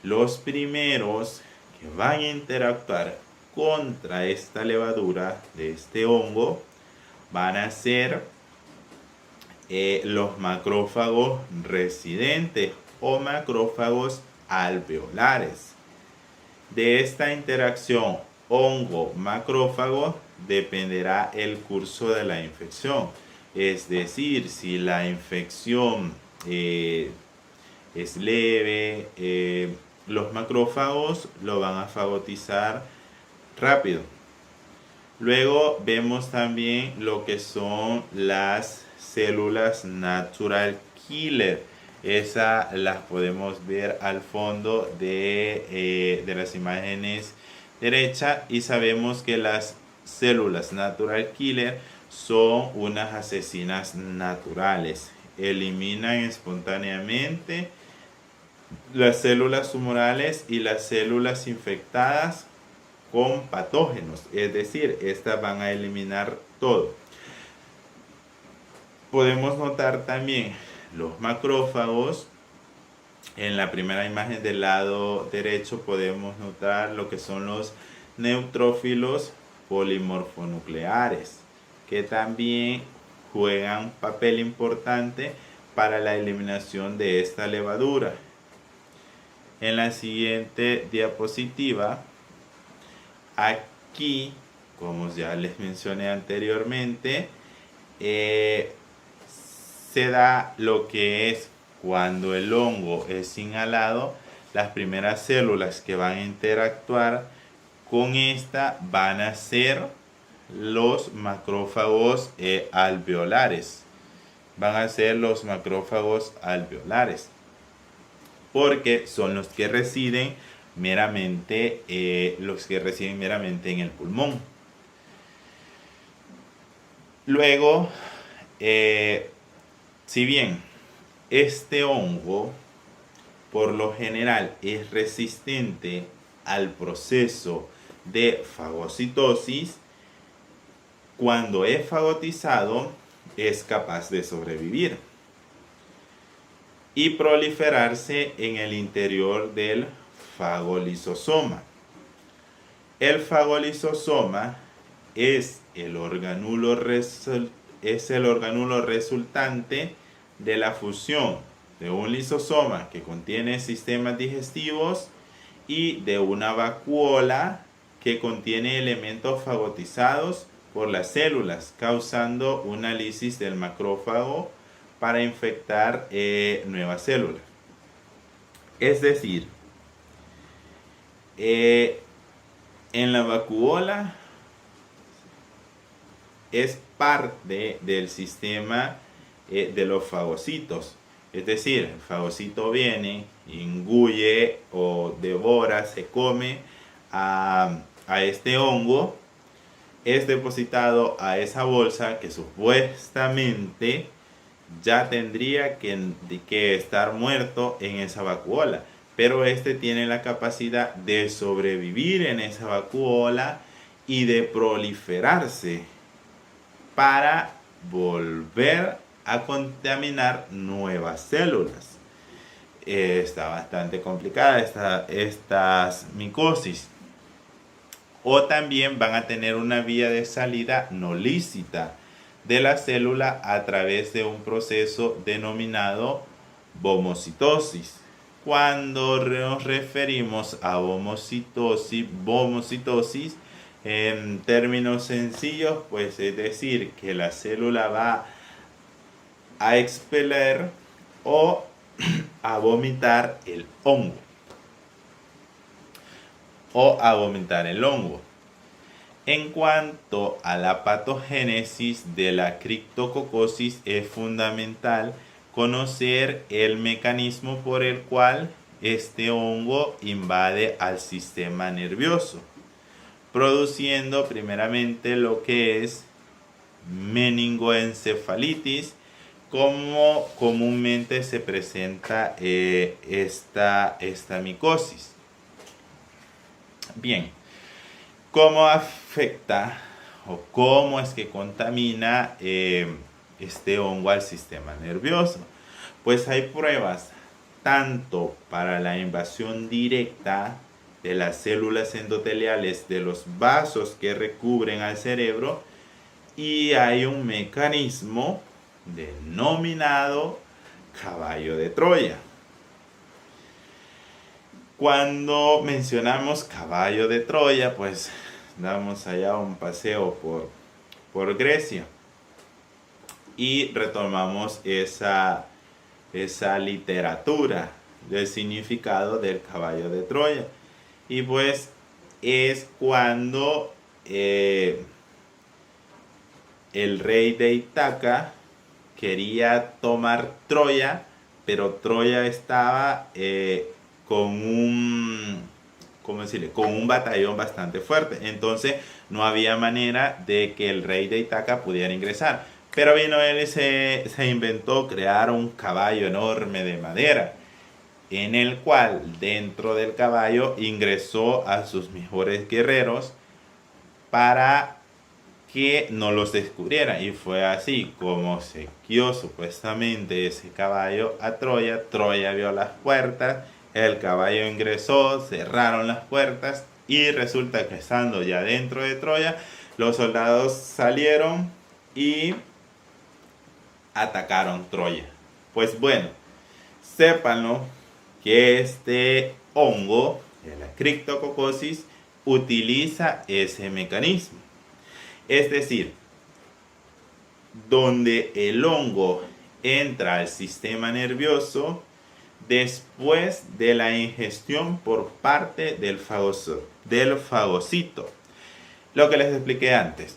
Los primeros que van a interactuar contra esta levadura de este hongo van a ser los macrófagos residentes o macrófagos alveolares. De esta interacción hongo-macrófago dependerá el curso de la infección. Es decir, si la infección es leve. Los macrófagos lo van a fagotizar rápido. Luego vemos también lo que son las células natural killer. Esas las podemos ver al fondo de las imágenes derecha, y sabemos que las células natural killer son unas asesinas naturales. Eliminan espontáneamente las células tumorales y las células infectadas con patógenos, es decir, estas van a eliminar todo. Podemos notar también los macrófagos. En la primera imagen del lado derecho podemos notar lo que son los neutrófilos polimorfonucleares, que también juegan papel importante para la eliminación de esta levadura. En la siguiente diapositiva, aquí, como ya les mencioné anteriormente, se da lo que es cuando el hongo es inhalado. Las primeras células que van a interactuar con esta van a ser los macrófagos alveolares. Van a ser los macrófagos alveolares, porque son los que residen meramente en el pulmón. Luego, si bien este hongo por lo general es resistente al proceso de fagocitosis, cuando es fagotizado es capaz de sobrevivir y proliferarse en el interior del fagolisosoma. El fagolisosoma es el organulo resultante de la fusión de un lisosoma que contiene sistemas digestivos y de una vacuola que contiene elementos fagotizados por las células, causando una lisis del macrófago para infectar nuevas células. Es decir, en la vacuola es parte del sistema de los fagocitos. Es decir, el fagocito viene, engulle o devora, se come a este hongo, es depositado a esa bolsa que supuestamente ya tendría que estar muerto en esa vacuola, pero este tiene la capacidad de sobrevivir en esa vacuola y de proliferarse para volver a contaminar nuevas células. Está bastante complicada estas micosis. O también van a tener una vía de salida no lícita de la célula a través de un proceso denominado bomocitosis. Cuando nos referimos a bomocitosis, en términos sencillos, pues es decir, que la célula va a expeler o a vomitar el hongo. En cuanto a la patogénesis de la criptococosis, es fundamental conocer el mecanismo por el cual este hongo invade al sistema nervioso, produciendo primeramente lo que es meningoencefalitis, como comúnmente se presenta esta micosis. Bien, ¿cómo afecta o cómo es que contamina este hongo al sistema nervioso? Pues hay pruebas tanto para la invasión directa de las células endoteliales de los vasos que recubren al cerebro, y hay un mecanismo denominado caballo de Troya. Cuando mencionamos caballo de Troya, pues damos allá un paseo por Grecia y retomamos esa esa literatura del significado del caballo de Troya. Y pues es cuando el rey de Ítaca quería tomar Troya, pero Troya estaba con un, ¿cómo decirle? Con un batallón bastante fuerte. Entonces no había manera de que el rey de Ítaca pudiera ingresar. Pero vino él y se inventó crear un caballo enorme de madera, en el cual dentro del caballo ingresó a sus mejores guerreros para que no los descubrieran. Y fue así como se guió supuestamente ese caballo a Troya. Troya vio las puertas, el caballo ingresó, cerraron las puertas y resulta que estando ya dentro de Troya, los soldados salieron y atacaron Troya. Pues bueno, sépanlo que este hongo, la Cryptococcus, utiliza ese mecanismo. Es decir, donde el hongo entra al sistema nervioso después de la ingestión por parte del fagocito. Lo que les expliqué antes.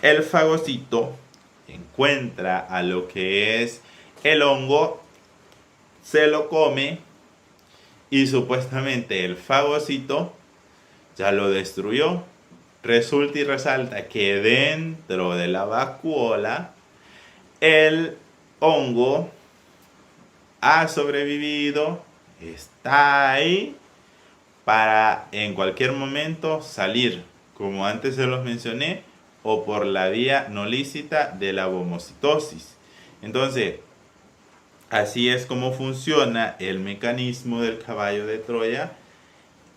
El fagocito encuentra a lo que es el hongo, se lo come y supuestamente el fagocito ya lo destruyó. Resulta y resalta que dentro de la vacuola el hongo ha sobrevivido, está ahí para en cualquier momento salir, como antes se los mencioné, o por la vía no lícita de la bomocitosis. Entonces, así es como funciona el mecanismo del caballo de Troya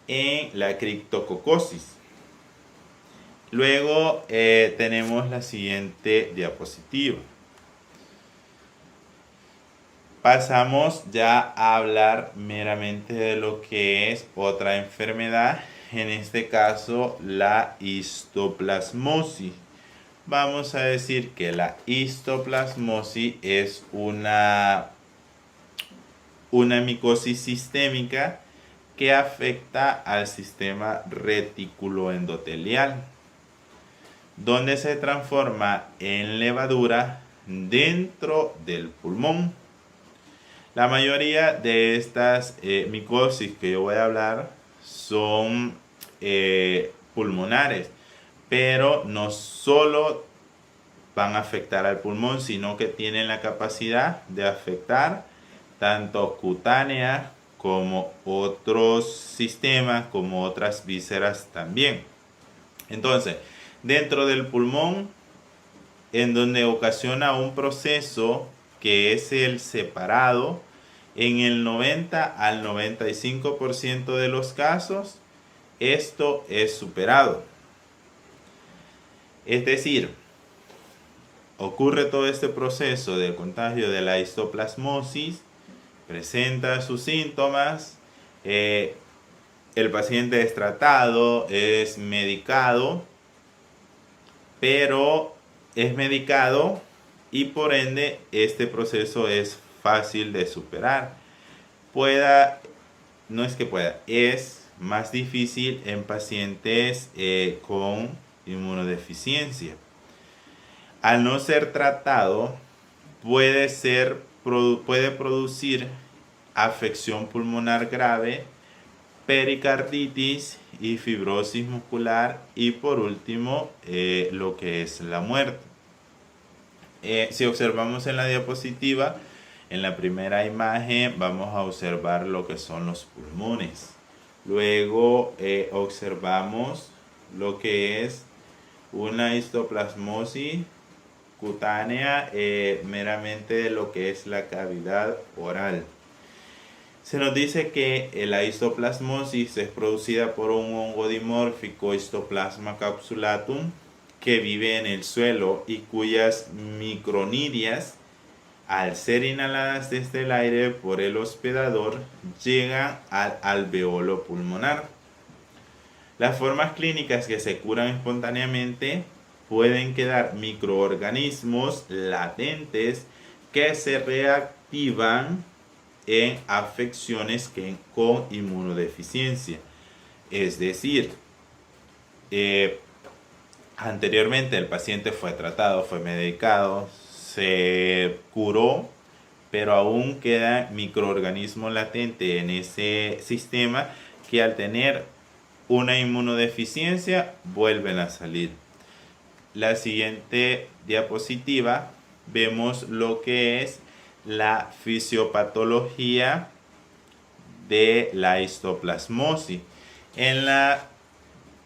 en la criptococosis. Luego tenemos la siguiente diapositiva. Pasamos ya a hablar meramente de lo que es otra enfermedad, en este caso la histoplasmosis. Vamos a decir que la histoplasmosis es una micosis sistémica que afecta al sistema reticuloendotelial, donde se transforma en levadura dentro del pulmón. La mayoría de estas micosis que yo voy a hablar son pulmonares, pero no solo van a afectar al pulmón, sino que tienen la capacidad de afectar tanto cutánea como otros sistemas, como otras vísceras también. Entonces, dentro del pulmón, en donde ocasiona un proceso que es el separado, en el 90 al 95% de los casos, esto es superado. Es decir, ocurre todo este proceso de contagio de la histoplasmosis, presenta sus síntomas, el paciente es tratado, es medicado, pero es medicado y por ende este proceso es fácil de superar. Es más difícil en pacientes con inmunodeficiencia. Al no ser tratado, puede producir afección pulmonar grave, pericarditis y fibrosis muscular y por último lo que es la muerte. Si observamos en la diapositiva, en la primera imagen vamos a observar lo que son los pulmones. Luego observamos lo que es una histoplasmosis cutánea, meramente de lo que es la cavidad oral. Se nos dice que la histoplasmosis es producida por un hongo dimórfico, Histoplasma capsulatum, que vive en el suelo y cuyas micronidias, al ser inhaladas desde el aire por el hospedador, llegan al alveolo pulmonar. Las formas clínicas que se curan espontáneamente pueden quedar microorganismos latentes que se reactivan en afecciones con inmunodeficiencia. Es decir, anteriormente el paciente fue tratado, fue medicado, se curó, pero aún queda microorganismo latente en ese sistema que al tener una inmunodeficiencia vuelven a salir. La siguiente diapositiva vemos lo que es la fisiopatología de la histoplasmosis. En la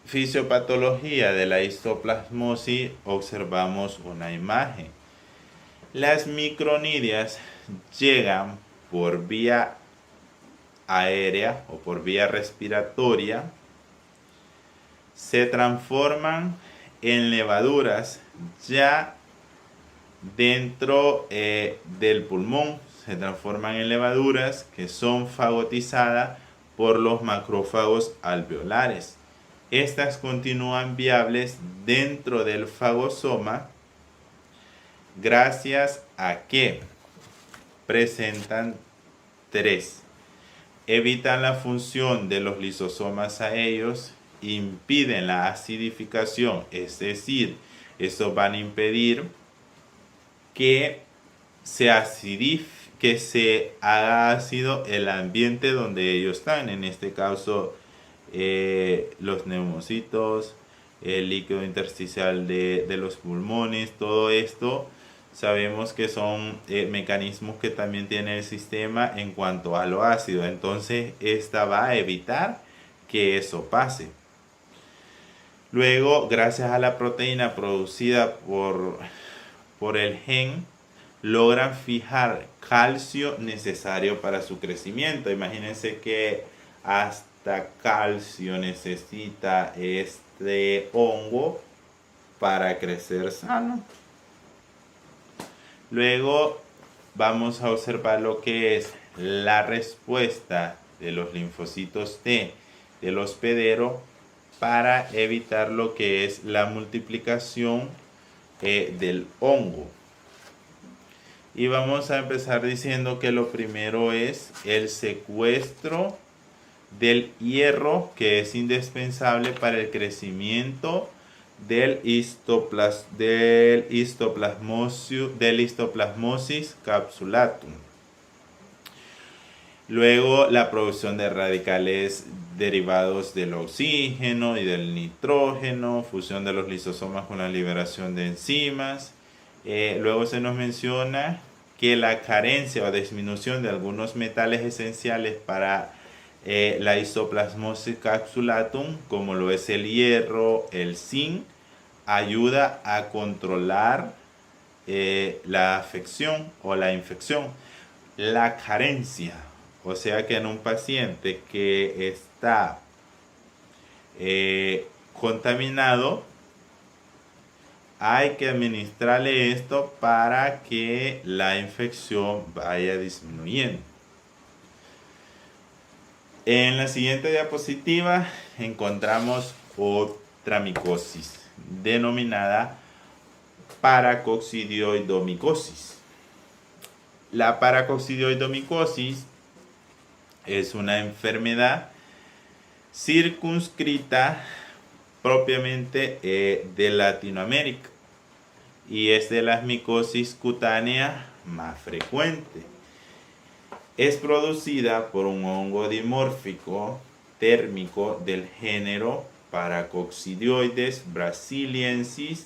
fisiopatología de la histoplasmosis observamos una imagen. Las micronidias llegan por vía aérea o por vía respiratoria, se transforman en levaduras ya dentro del pulmón, se transforman en levaduras que son fagotizadas por los macrófagos alveolares. Estas continúan viables dentro del fagosoma gracias a que presentan tres. Evitan la función de los lisosomas a ellos, impiden la acidificación, es decir, estos van a impedir que se haga ácido el ambiente donde ellos están, en este caso los neumocitos, el líquido intersticial de los pulmones, todo esto sabemos que son mecanismos que también tiene el sistema en cuanto a lo ácido. Entonces esta va a evitar que eso pase. Luego, gracias a la proteína producida por el gen, logran fijar calcio necesario para su crecimiento. Imagínense que hasta calcio necesita este hongo para crecer sano. Luego vamos a observar lo que es la respuesta de los linfocitos T del hospedero para evitar lo que es la multiplicación del hongo. Y vamos a empezar diciendo que lo primero es el secuestro del hierro, que es indispensable para el crecimiento del histoplasmosis capsulatum. Luego la producción de radicales derivados del oxígeno y del nitrógeno, fusión de los lisosomas con la liberación de enzimas. Luego se nos menciona que la carencia o disminución de algunos metales esenciales para la histoplasmosis capsulatum, como lo es el hierro, el zinc, ayuda a controlar la afección o la infección. La carencia, o sea que en un paciente que está contaminado, hay que administrarle esto para que la infección vaya disminuyendo. En la siguiente diapositiva encontramos otra micosis denominada paracoccidioidomicosis. La paracoccidioidomicosis es una enfermedad circunscrita propiamente de Latinoamérica y es de las micosis cutáneas más frecuentes. Es producida por un hongo dimórfico térmico del género Paracoccidioides brasiliensis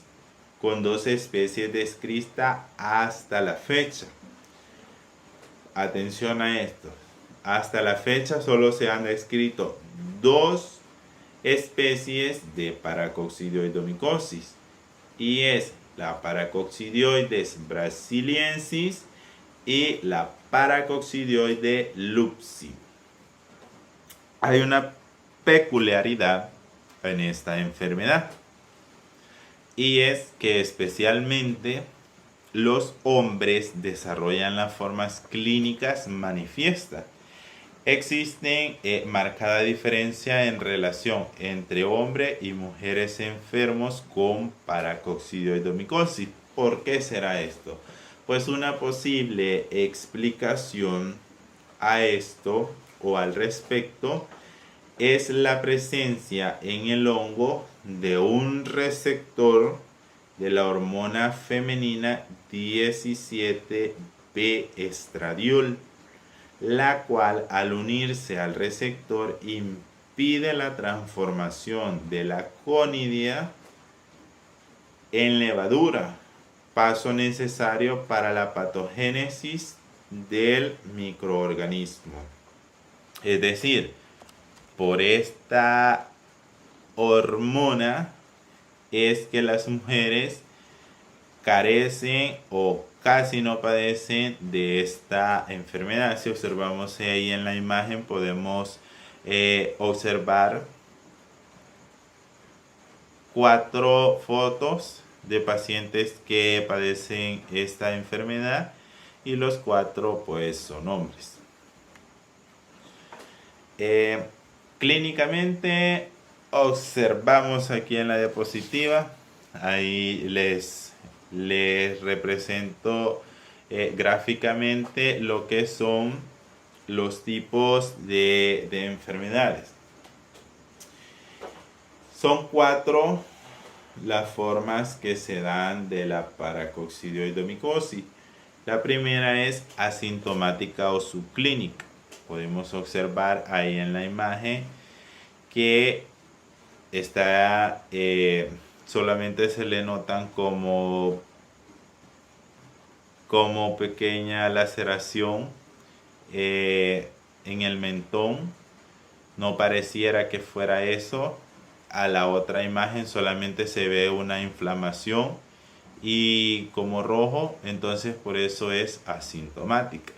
con 2 especies descritas hasta la fecha. Atención a esto. Hasta la fecha solo se han descrito 2 especies de Paracoccidioidomicosis y es la Paracoccidioides brasiliensis y la Paracoccidioides lupsi. Hay una peculiaridad en esta enfermedad y es que especialmente los hombres desarrollan las formas clínicas manifiestas. Existe marcada diferencia en relación entre hombres y mujeres enfermos con paracoccidioidomicosis. ¿Por qué será esto? Pues una posible explicación a esto o al respecto es la presencia en el hongo de un receptor de la hormona femenina 17B estradiol, la cual al unirse al receptor impide la transformación de la conidia en levadura, paso necesario para la patogénesis del microorganismo. Es decir, por esta hormona es que las mujeres carecen o casi no padecen de esta enfermedad. Si observamos ahí en la imagen podemos observar 4 fotos de pacientes que padecen esta enfermedad y los 4 pues son hombres. Clínicamente observamos aquí en la diapositiva, ahí les represento gráficamente lo que son los tipos de enfermedades. Son 4 las formas que se dan de la paracoccidioidomicosis. La primera es asintomática o subclínica. Podemos observar ahí en la imagen que está solamente se le notan como pequeña laceración en el mentón. No pareciera que fuera eso. A la otra imagen solamente se ve una inflamación y como rojo, entonces por eso es asintomática.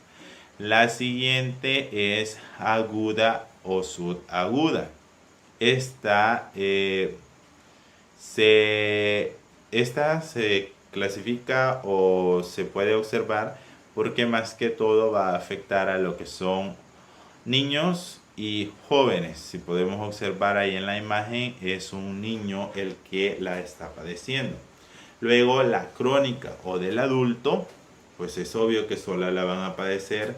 La siguiente es aguda o subaguda. Esta se clasifica o se puede observar porque más que todo va a afectar a lo que son niños y jóvenes. Si podemos observar ahí en la imagen, es un niño el que la está padeciendo. Luego la crónica o del adulto, pues es obvio que solo la van a padecer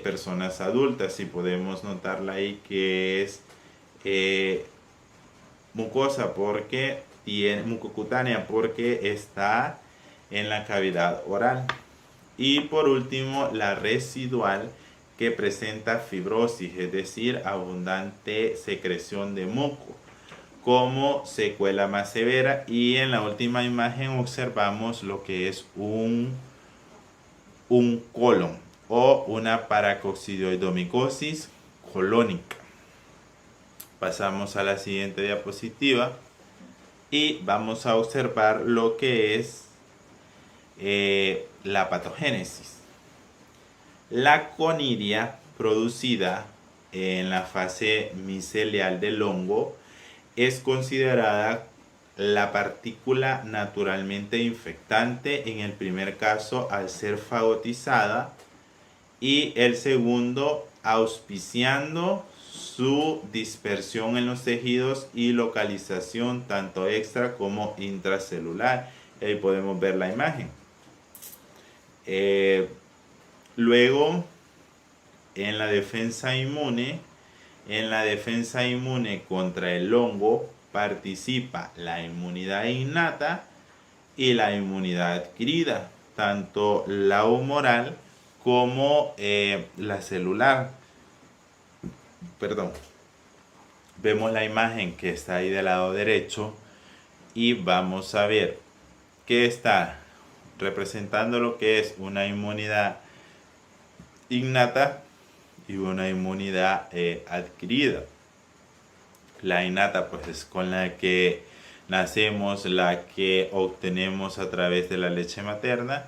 personas adultas. Si podemos notarla ahí que es mucosa porque tiene mucocutánea porque está en la cavidad oral. Y por último la residual, que presenta fibrosis, es decir, abundante secreción de moco como secuela más severa. Y en la última imagen observamos lo que es un colon o una paracoccidioidomicosis colónica. Pasamos a la siguiente diapositiva y vamos a observar lo que es la patogénesis. La conidia producida en la fase micelial del hongo es considerada la partícula naturalmente infectante en el primer caso al ser fagotizada y el segundo auspiciando su dispersión en los tejidos y localización tanto extra como intracelular. Ahí podemos ver la imagen. Luego, en la defensa inmune contra el hongo participa la inmunidad innata y la inmunidad adquirida, tanto la humoral como la celular. Vemos la imagen que está ahí del lado derecho y vamos a ver que está representando lo que es una inmunidad innata y una inmunidad adquirida. La innata pues es con la que nacemos, la que obtenemos a través de la leche materna,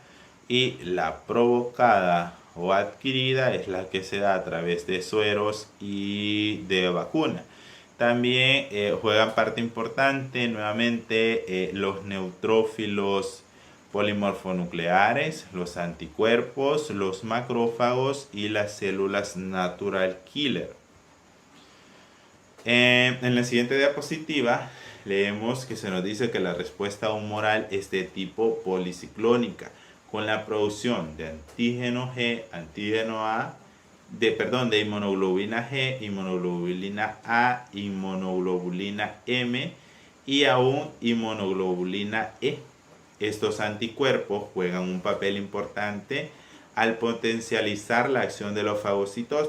y la provocada o adquirida es la que se da a través de sueros y de vacuna. También juegan parte importante nuevamente los neutrófilos polimorfonucleares, los anticuerpos, los macrófagos y las células natural killer. En la siguiente diapositiva leemos que se nos dice que la respuesta humoral es de tipo policiclónica. con la producción de antígeno G, antígeno A, de inmunoglobulina G, inmunoglobulina A, inmunoglobulina M y aún inmunoglobulina E. Estos anticuerpos juegan un papel importante al potencializar la acción de los fagocitos.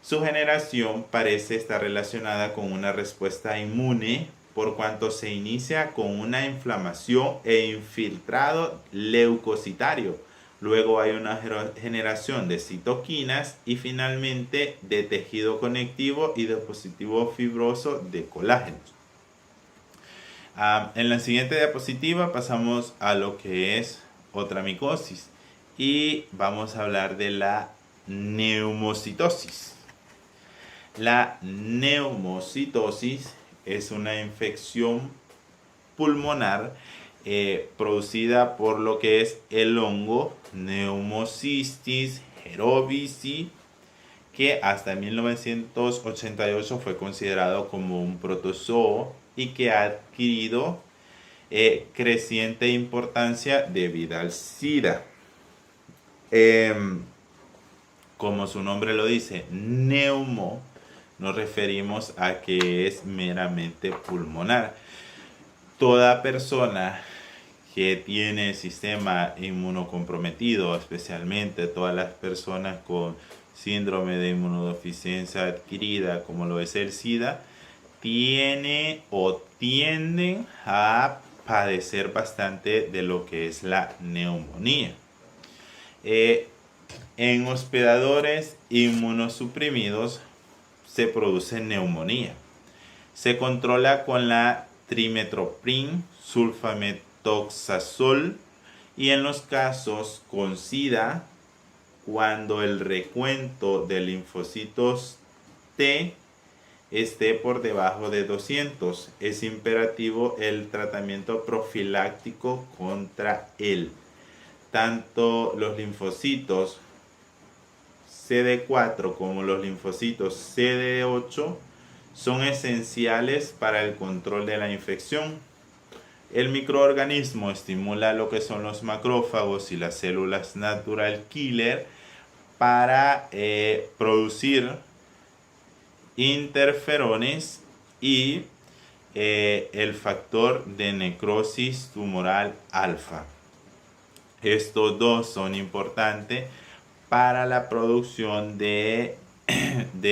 Su generación parece estar relacionada con una respuesta inmune por cuanto se inicia con una inflamación e infiltrado leucocitario. Luego hay una generación de citoquinas y finalmente de tejido conectivo y dispositivo fibroso de colágenos. En la siguiente diapositiva pasamos a lo que es otra micosis y vamos a hablar de la neumocitosis. La neumocitosis es una infección pulmonar producida por lo que es el hongo Pneumocystis jirovecii, que hasta 1988 fue considerado como un protozoo y que ha adquirido creciente importancia debido al SIDA. Como su nombre lo dice, neumo, nos referimos a que es meramente pulmonar. Toda persona que tiene sistema inmunocomprometido, especialmente todas las personas con síndrome de inmunodeficiencia adquirida, como lo es el SIDA, tiene o tienden a padecer bastante de lo que es la neumonía. En hospedadores inmunosuprimidos se produce neumonía. Se controla con la trimethoprim sulfametoxazol y en los casos con SIDA, cuando el recuento de linfocitos T esté por debajo de 200, es imperativo el tratamiento profiláctico contra él. Tanto los linfocitos CD4 como los linfocitos CD8 son esenciales para el control de la infección. El microorganismo estimula lo que son los macrófagos y las células natural killer para producir interferones y el factor de necrosis tumoral alfa. Estos dos son importantes para la producción de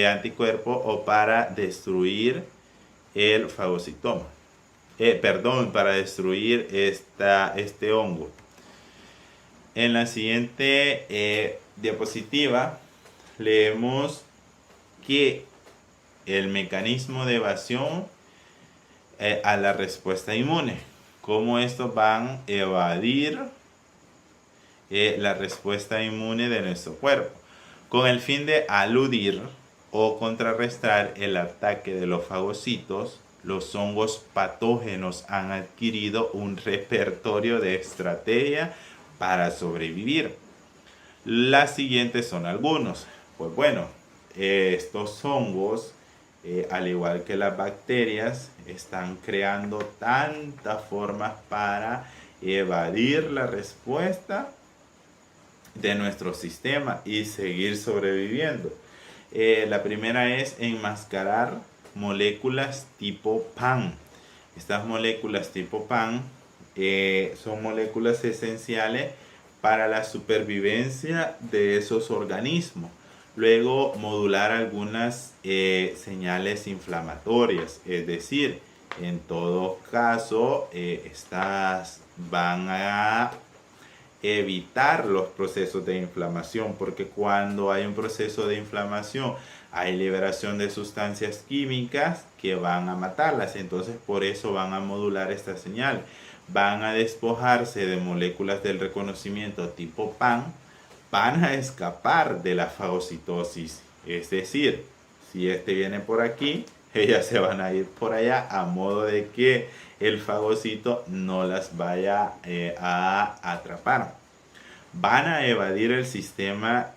anticuerpos o para destruir el fagocitoma. Para destruir este hongo. En la siguiente diapositiva leemos que el mecanismo de evasión a la respuesta inmune. Cómo estos van a evadir la respuesta inmune de nuestro cuerpo, con el fin de aludir o contrarrestar el ataque de los fagocitos. Los hongos patógenos han adquirido un repertorio de estrategia para sobrevivir. Las siguientes son algunos. Pues bueno, estos hongos, al igual que las bacterias, están creando tantas formas para evadir la respuesta de nuestro sistema y seguir sobreviviendo. La primera es enmascarar moléculas tipo PAN. Estas moléculas tipo PAN son moléculas esenciales para la supervivencia de esos organismos. Luego, modular algunas señales inflamatorias, es decir, en todo caso, estas van a evitar los procesos de inflamación, porque cuando hay un proceso de inflamación hay liberación de sustancias químicas que van a matarlas. Entonces por eso van a modular esta señal, van a despojarse de moléculas del reconocimiento tipo PAN, van a escapar de la fagocitosis. Es decir, si este viene por aquí, ellas se van a ir por allá, a modo de que el fagocito no las vaya a atrapar. Van a evadir el sistema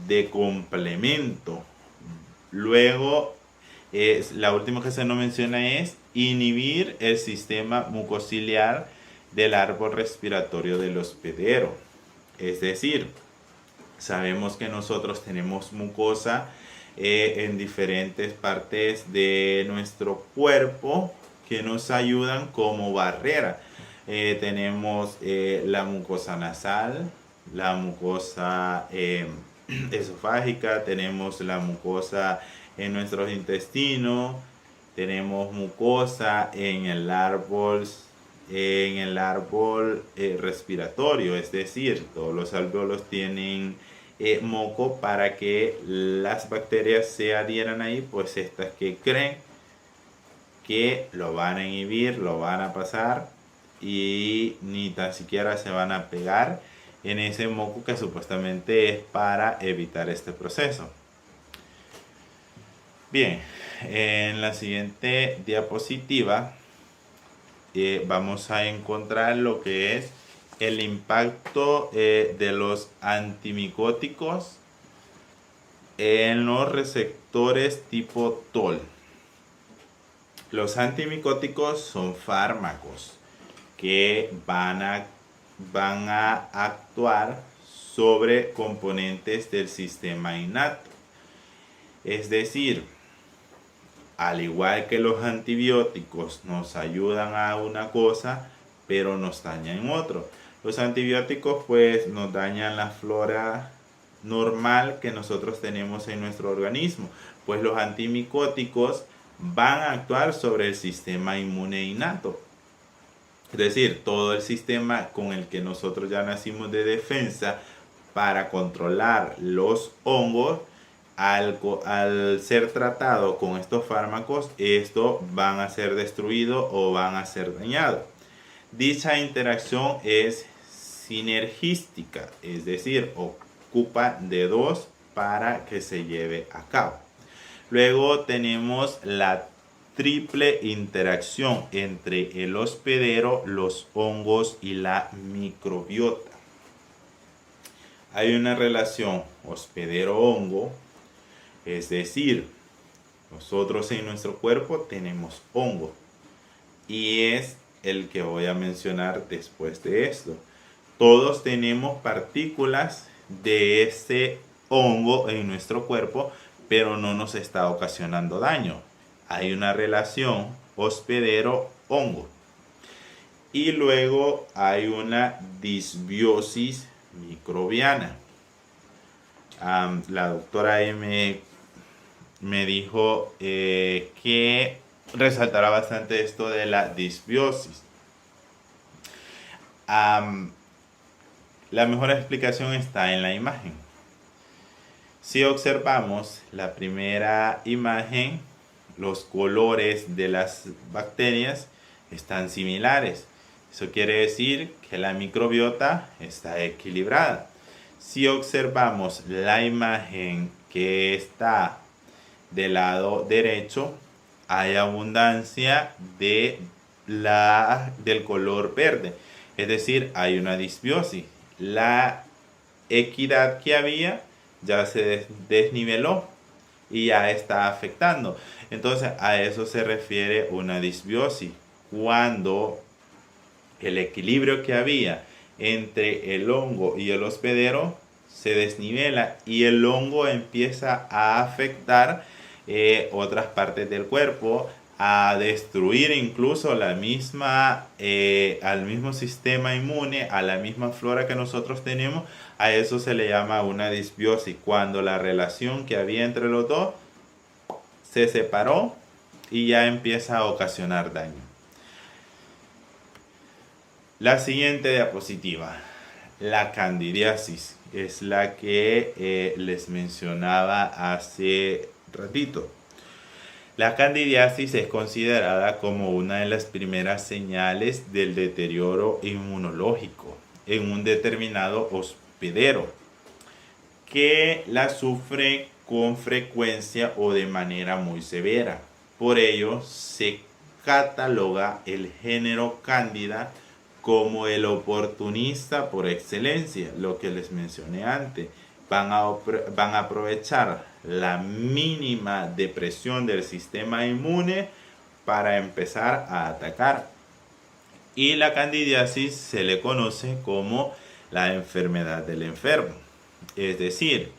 de complemento. Luego, la última que se nos menciona es inhibir el sistema mucociliar del árbol respiratorio del hospedero. Es decir, sabemos que nosotros tenemos mucosa en diferentes partes de nuestro cuerpo que nos ayudan como barrera. Tenemos la mucosa nasal, la mucosa esofágica, tenemos la mucosa en nuestros intestinos, tenemos mucosa en el árbol respiratorio, es decir, todos los alvéolos tienen moco para que las bacterias se adhieran ahí, pues estas que creen que lo van a inhibir, lo van a pasar y ni tan siquiera se van a pegar en ese moco que supuestamente es para evitar este proceso. Bien, en la siguiente diapositiva vamos a encontrar lo que es el impacto de los antimicóticos en los receptores tipo TOL. Los antimicóticos son fármacos que van a actuar sobre componentes del sistema innato. Es decir, al igual que los antibióticos nos ayudan a una cosa, pero nos dañan en otro. Los antibióticos pues nos dañan la flora normal que nosotros tenemos en nuestro organismo, pues los antimicóticos van a actuar sobre el sistema inmune innato. Es decir, todo el sistema con el que nosotros ya nacimos de defensa para controlar los hongos, al ser tratado con estos fármacos, estos van a ser destruidos o van a ser dañados. Dicha interacción es sinergística, es decir, ocupa de dos para que se lleve a cabo. Luego tenemos la triple interacción entre el hospedero, los hongos y la microbiota. Hay una relación hospedero-hongo, es decir, nosotros en nuestro cuerpo tenemos hongo y es el que voy a mencionar después de esto. Todos tenemos partículas de este hongo en nuestro cuerpo, pero no nos está ocasionando daño. Hay una relación hospedero-hongo. Y luego hay una disbiosis microbiana. La doctora me dijo que resaltará bastante esto de la disbiosis. La mejor explicación está en la imagen. Si observamos la primera imagen, los colores de las bacterias están similares. Eso quiere decir que la microbiota está equilibrada. Si observamos la imagen que está del lado derecho, hay abundancia del color verde. Es decir, hay una disbiosis. La equidad que había ya se desniveló y ya está afectando. Entonces, a eso se refiere una disbiosis. Cuando el equilibrio que había entre el hongo y el hospedero se desnivela y el hongo empieza a afectar otras partes del cuerpo, a destruir incluso al mismo sistema inmune, a la misma flora que nosotros tenemos. A eso se le llama una disbiosis, cuando la relación que había entre los dos se separó y ya empieza a ocasionar daño. La siguiente diapositiva, la candidiasis, es la que les mencionaba hace ratito. La candidiasis es considerada como una de las primeras señales del deterioro inmunológico en un determinado hospedero que la sufre con frecuencia o de manera muy severa. Por ello se cataloga el género Cándida como el oportunista por excelencia, lo que les mencioné antes. Van a aprovechar la mínima depresión del sistema inmune para empezar a atacar. Y la candidiasis se le conoce como la enfermedad del enfermo. Es decir,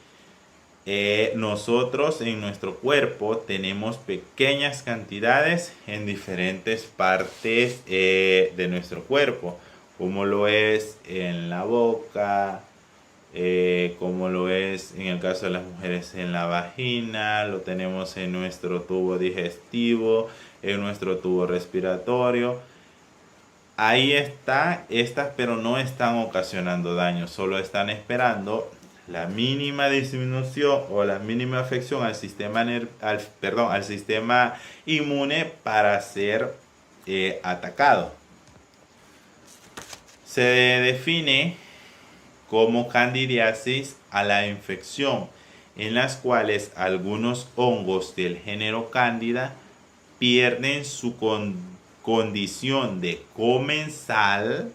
nosotros en nuestro cuerpo tenemos pequeñas cantidades en diferentes partes de nuestro cuerpo, como lo es en la boca, como lo es en el caso de las mujeres en la vagina, lo tenemos en nuestro tubo digestivo, en nuestro tubo respiratorio. Ahí está, estas pero no están ocasionando daño, solo están esperando la mínima disminución o la mínima afección al sistema, al sistema inmune para ser atacado. Se define como candidiasis a la infección en las cuales algunos hongos del género Cándida pierden su condición de comensal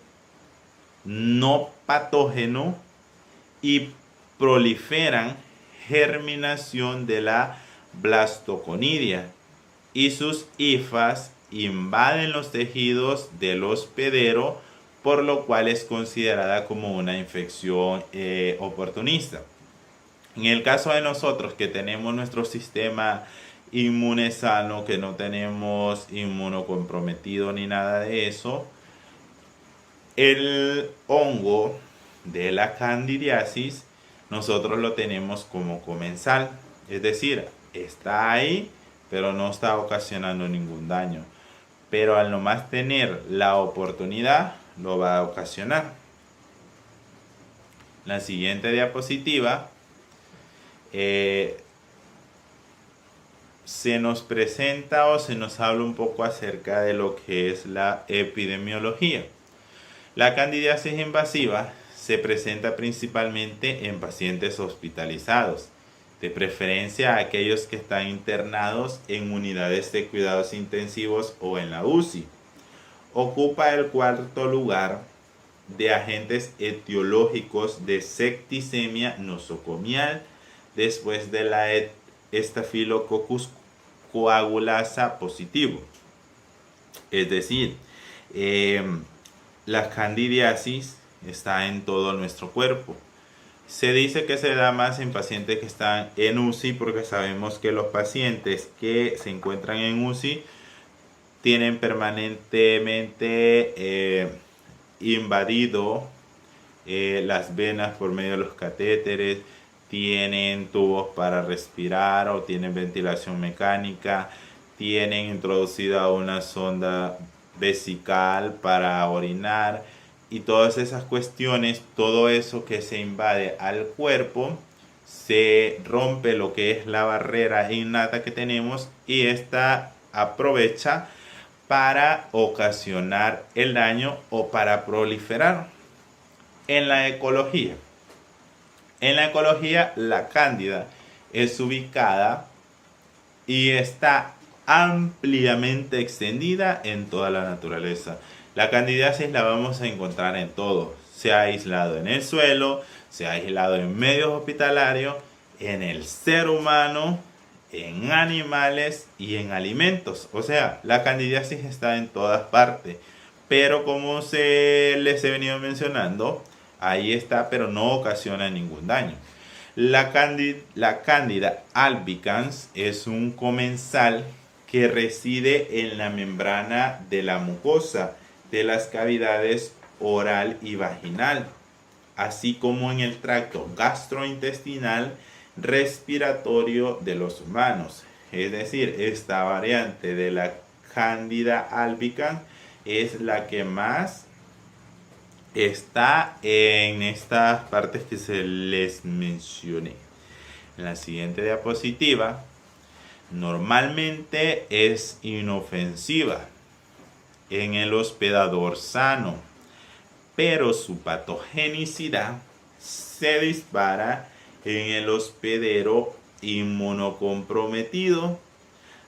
no patógeno y proliferan germinación de la blastoconidia y sus hifas invaden los tejidos del hospedero, por lo cual es considerada como una infección oportunista. En el caso de nosotros que tenemos nuestro sistema inmune sano, que no tenemos inmunocomprometido ni nada de eso, el hongo de la candidiasis nosotros lo tenemos como comensal, es decir, está ahí pero no está ocasionando ningún daño, pero al nomás tener la oportunidad lo va a ocasionar. La siguiente diapositiva se nos presenta o se nos habla un poco acerca de lo que es la epidemiología. La candidiasis invasiva se presenta principalmente en pacientes hospitalizados, de preferencia a aquellos que están internados en unidades de cuidados intensivos o en la UCI. Ocupa el cuarto lugar de agentes etiológicos de septicemia nosocomial después de la Staphylococcus coagulasa positivo. Es decir, la candidiasis está en todo nuestro cuerpo. Se dice que se da más en pacientes que están en UCI porque sabemos que los pacientes que se encuentran en UCI tienen permanentemente invadido las venas por medio de los catéteres, tienen tubos para respirar o tienen ventilación mecánica, tienen introducida una sonda vesical para orinar y todas esas cuestiones, todo eso que se invade al cuerpo, se rompe lo que es la barrera innata que tenemos y esta aprovecha para ocasionar el daño o para proliferar. En la ecología, la cándida es ubicada y está ampliamente extendida en toda la naturaleza. La candidiasis la vamos a encontrar en todo. Se ha aislado en el suelo, se ha aislado en medios hospitalarios, en el ser humano, en animales y en alimentos. O sea, la candidiasis está en todas partes. Pero como les he venido mencionando, ahí está, pero no ocasiona ningún daño. La Candida albicans es un comensal que reside en la membrana de la mucosa de las cavidades oral y vaginal, así como en el tracto gastrointestinal respiratorio de los humanos. Es decir, esta variante de la Candida albicans es la que más está en estas partes que se les mencioné. En la siguiente diapositiva, normalmente es inofensiva en el hospedador sano, pero su patogenicidad se dispara en el hospedero inmunocomprometido.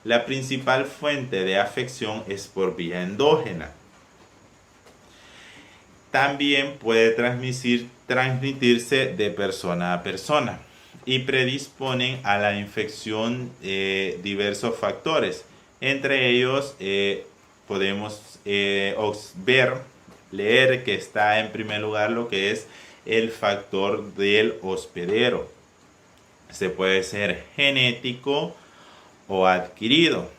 La principal fuente de afección es por vía endógena. También puede transmitirse de persona a persona y predisponen a la infección diversos factores, entre ellos podemos leer que está en primer lugar lo que es el factor del hospedero. Se puede ser genético o adquirido.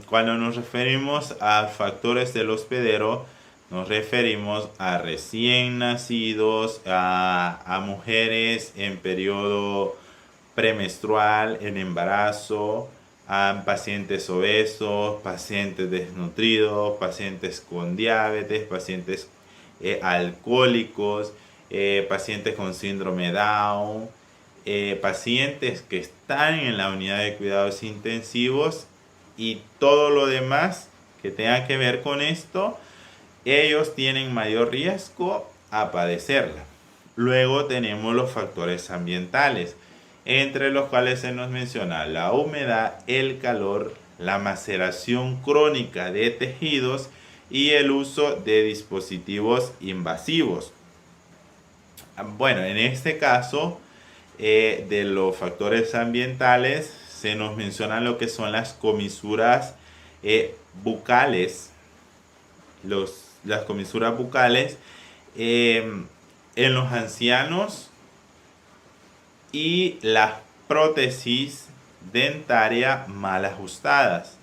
Cuando nos referimos a factores del hospedero, nos referimos a recién nacidos, a mujeres en periodo premenstrual, en embarazo, a pacientes obesos, pacientes desnutridos, pacientes con diabetes, pacientes alcohólicos, pacientes con síndrome Down, pacientes que están en la unidad de cuidados intensivos y todo lo demás que tenga que ver con esto, ellos tienen mayor riesgo a padecerla. Luego tenemos los factores ambientales, entre los cuales se nos menciona la humedad, el calor, la maceración crónica de tejidos y el uso de dispositivos invasivos. Bueno, en este caso de los factores ambientales se nos menciona lo que son las comisuras bucales, las comisuras bucales en los ancianos y las prótesis dentarias mal ajustadas.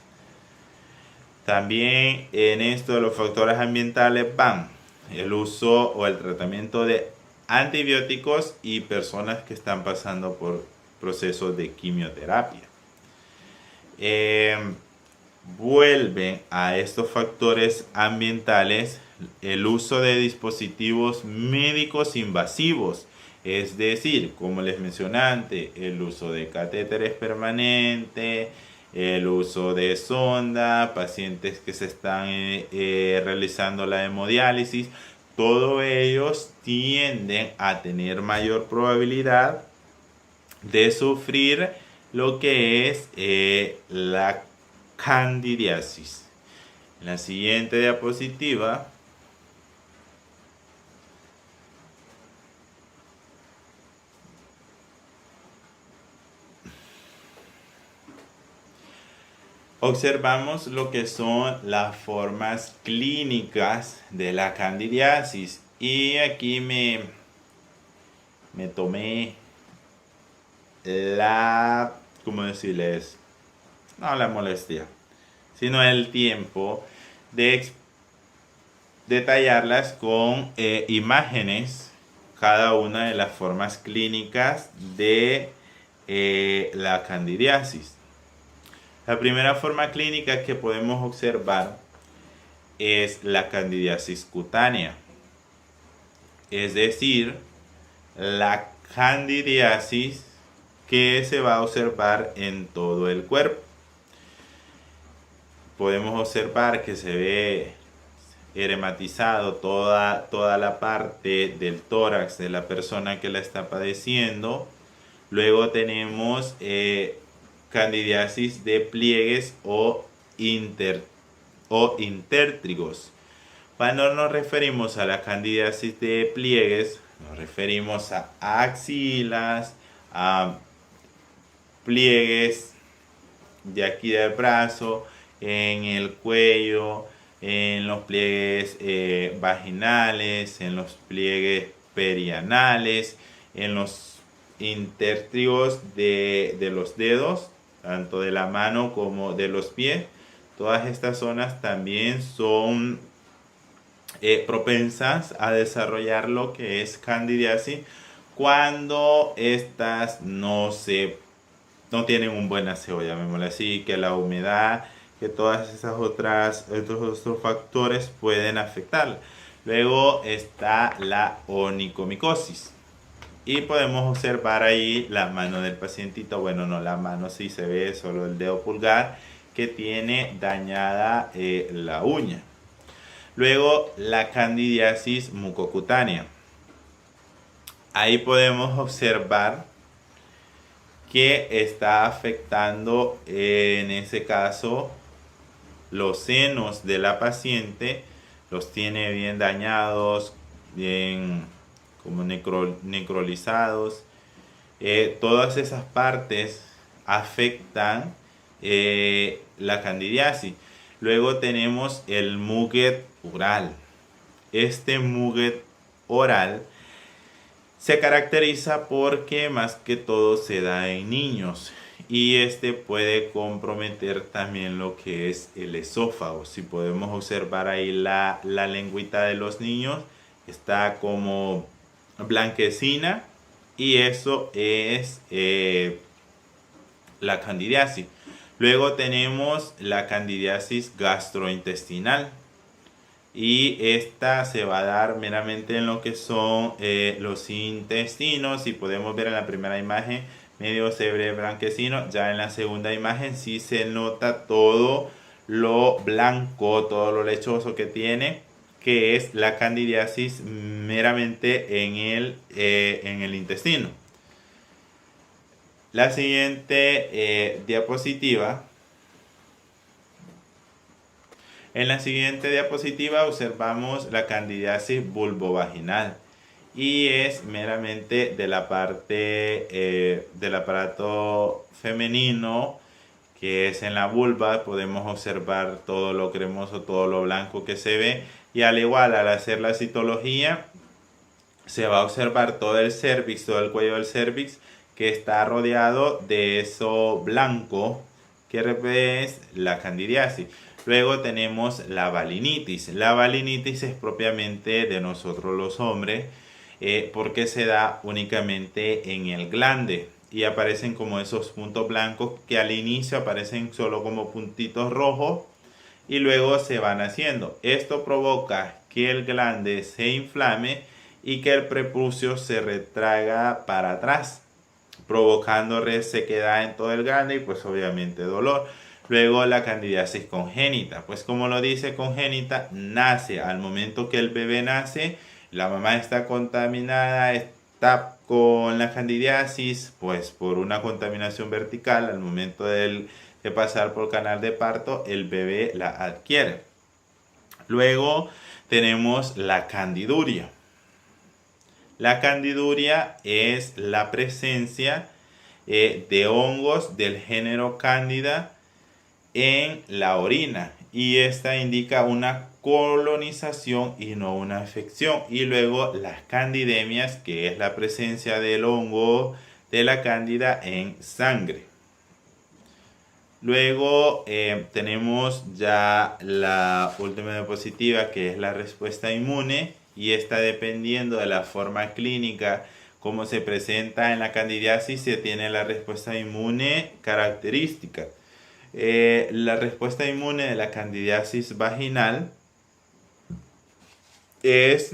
También en esto de los factores ambientales van el uso o el tratamiento de antibióticos y personas que están pasando por procesos de quimioterapia. Vuelven a estos factores ambientales el uso de dispositivos médicos invasivos, es decir, como les mencioné antes, el uso de catéteres permanentes, el uso de sonda, pacientes que se están realizando la hemodiálisis. Todos ellos tienden a tener mayor probabilidad de sufrir lo que es la candidiasis. En la siguiente diapositiva observamos lo que son las formas clínicas de la candidiasis. Y aquí me tomé ¿cómo decirles? No la molestia, sino el tiempo de detallarlas con imágenes, cada una de las formas clínicas de la candidiasis. La primera forma clínica que podemos observar es la candidiasis cutánea, es decir, la candidiasis que se va a observar en todo el cuerpo. Podemos observar que se ve edematizado toda la parte del tórax de la persona que la está padeciendo. Luego tenemos candidiasis de pliegues o intértrigos. Cuando nos referimos a la candidiasis de pliegues, nos referimos a axilas, a pliegues de aquí del brazo, en el cuello, en los pliegues vaginales, en los pliegues perianales, en los intértrigos de los dedos, tanto de la mano como de los pies. Todas estas zonas también son propensas a desarrollar lo que es candidiasis cuando estas no tienen un buen aseo, llamémoslo así, que la humedad, que todas esas otros factores pueden afectar. Luego está la onicomicosis. Y podemos observar ahí la mano del pacientito. Bueno, no la mano, sí se ve solo el dedo pulgar que tiene dañada la uña. Luego la candidiasis mucocutánea. Ahí podemos observar que está afectando en ese caso los senos de la paciente. Los tiene bien dañados, bien como necrolizados. Todas esas partes afectan la candidiasis. Luego tenemos el muget oral. Este muget oral se caracteriza porque más que todo se da en niños y este puede comprometer también lo que es el esófago. Si podemos observar ahí la lengüita de los niños, está como blanquecina y eso es la candidiasis. Luego tenemos la candidiasis gastrointestinal y esta se va a dar meramente en lo que son los intestinos. Y podemos ver en la primera imagen medio se ve blanquecino, ya en la segunda imagen sí se nota todo lo blanco, todo lo lechoso que tiene, que es la candidiasis meramente en el intestino. La siguiente diapositiva. En la siguiente diapositiva observamos la candidiasis vulvovaginal y es meramente de la parte del aparato femenino, que es en la vulva. Podemos observar todo lo cremoso, todo lo blanco que se ve, y al igual al hacer la citología se va a observar todo el cérvix, todo el cuello del cérvix, que está rodeado de eso blanco que es la candidiasis. Luego tenemos la balinitis. La balinitis es propiamente de nosotros los hombres porque se da únicamente en el glande y aparecen como esos puntos blancos que al inicio aparecen solo como puntitos rojos y luego se van haciendo. Esto provoca que el glande se inflame y que el prepucio se retraiga para atrás, provocando resequedad en todo el glande y pues obviamente dolor. Luego la candidiasis congénita, pues como lo dice congénita, nace al momento que el bebé nace, la mamá está contaminada, está con la candidiasis, pues por una contaminación vertical. Al momento de pasar por canal de parto, el bebé la adquiere. Luego tenemos la candiduria. La candiduria es la presencia de hongos del género Candida en la orina y esta indica una colonización y no una infección. Y luego las candidemias, que es la presencia del hongo de la cándida en sangre. Luego tenemos ya la última diapositiva, que es la respuesta inmune, y esta, dependiendo de la forma clínica como se presenta en la candidiasis, se tiene la respuesta inmune característica. La respuesta inmune de la candidiasis vaginal es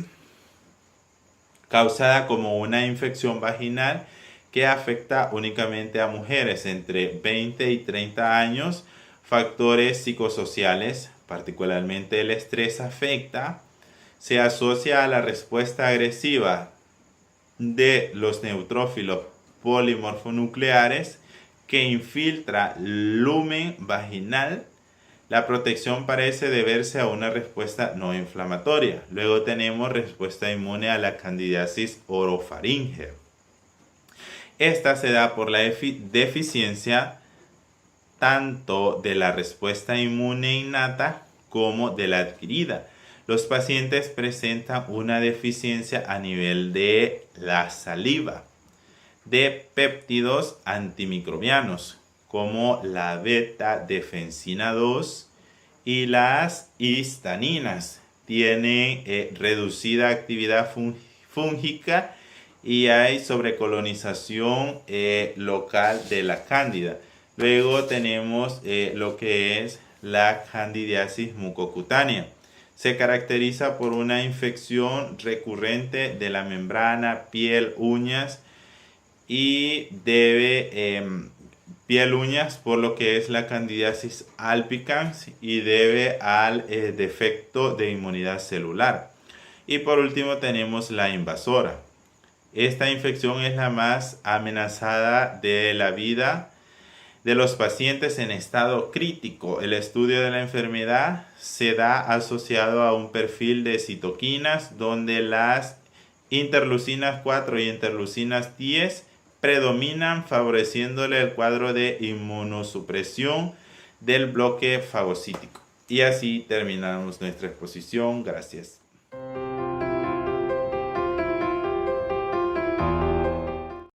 causada como una infección vaginal que afecta únicamente a mujeres entre 20 y 30 años. Factores psicosociales, particularmente el estrés, afecta. Se asocia a la respuesta agresiva de los neutrófilos polimorfonucleares que infiltra lumen vaginal. La protección parece deberse a una respuesta no inflamatoria. Luego tenemos respuesta inmune a la candidiasis orofaríngea. Esta se da por la deficiencia tanto de la respuesta inmune innata como de la adquirida. Los pacientes presentan una deficiencia a nivel de la saliva de péptidos antimicrobianos como la beta-defensina 2 y las histaminas. Tienen reducida actividad fúngica y hay sobrecolonización local de la cándida. Luego tenemos lo que es la candidiasis mucocutánea. Se caracteriza por una infección recurrente de la membrana, piel, uñas y piel, uñas, por lo que es la candidiasis albicans, y debe al defecto de inmunidad celular. Y por último tenemos la invasora. Esta infección es la más amenazada de la vida de los pacientes en estado crítico. El estudio de la enfermedad se da asociado a un perfil de citoquinas donde las interleucinas 4 y interleucinas 10 predominan, favoreciéndole el cuadro de inmunosupresión del bloque fagocítico. Y así terminamos nuestra exposición. Gracias.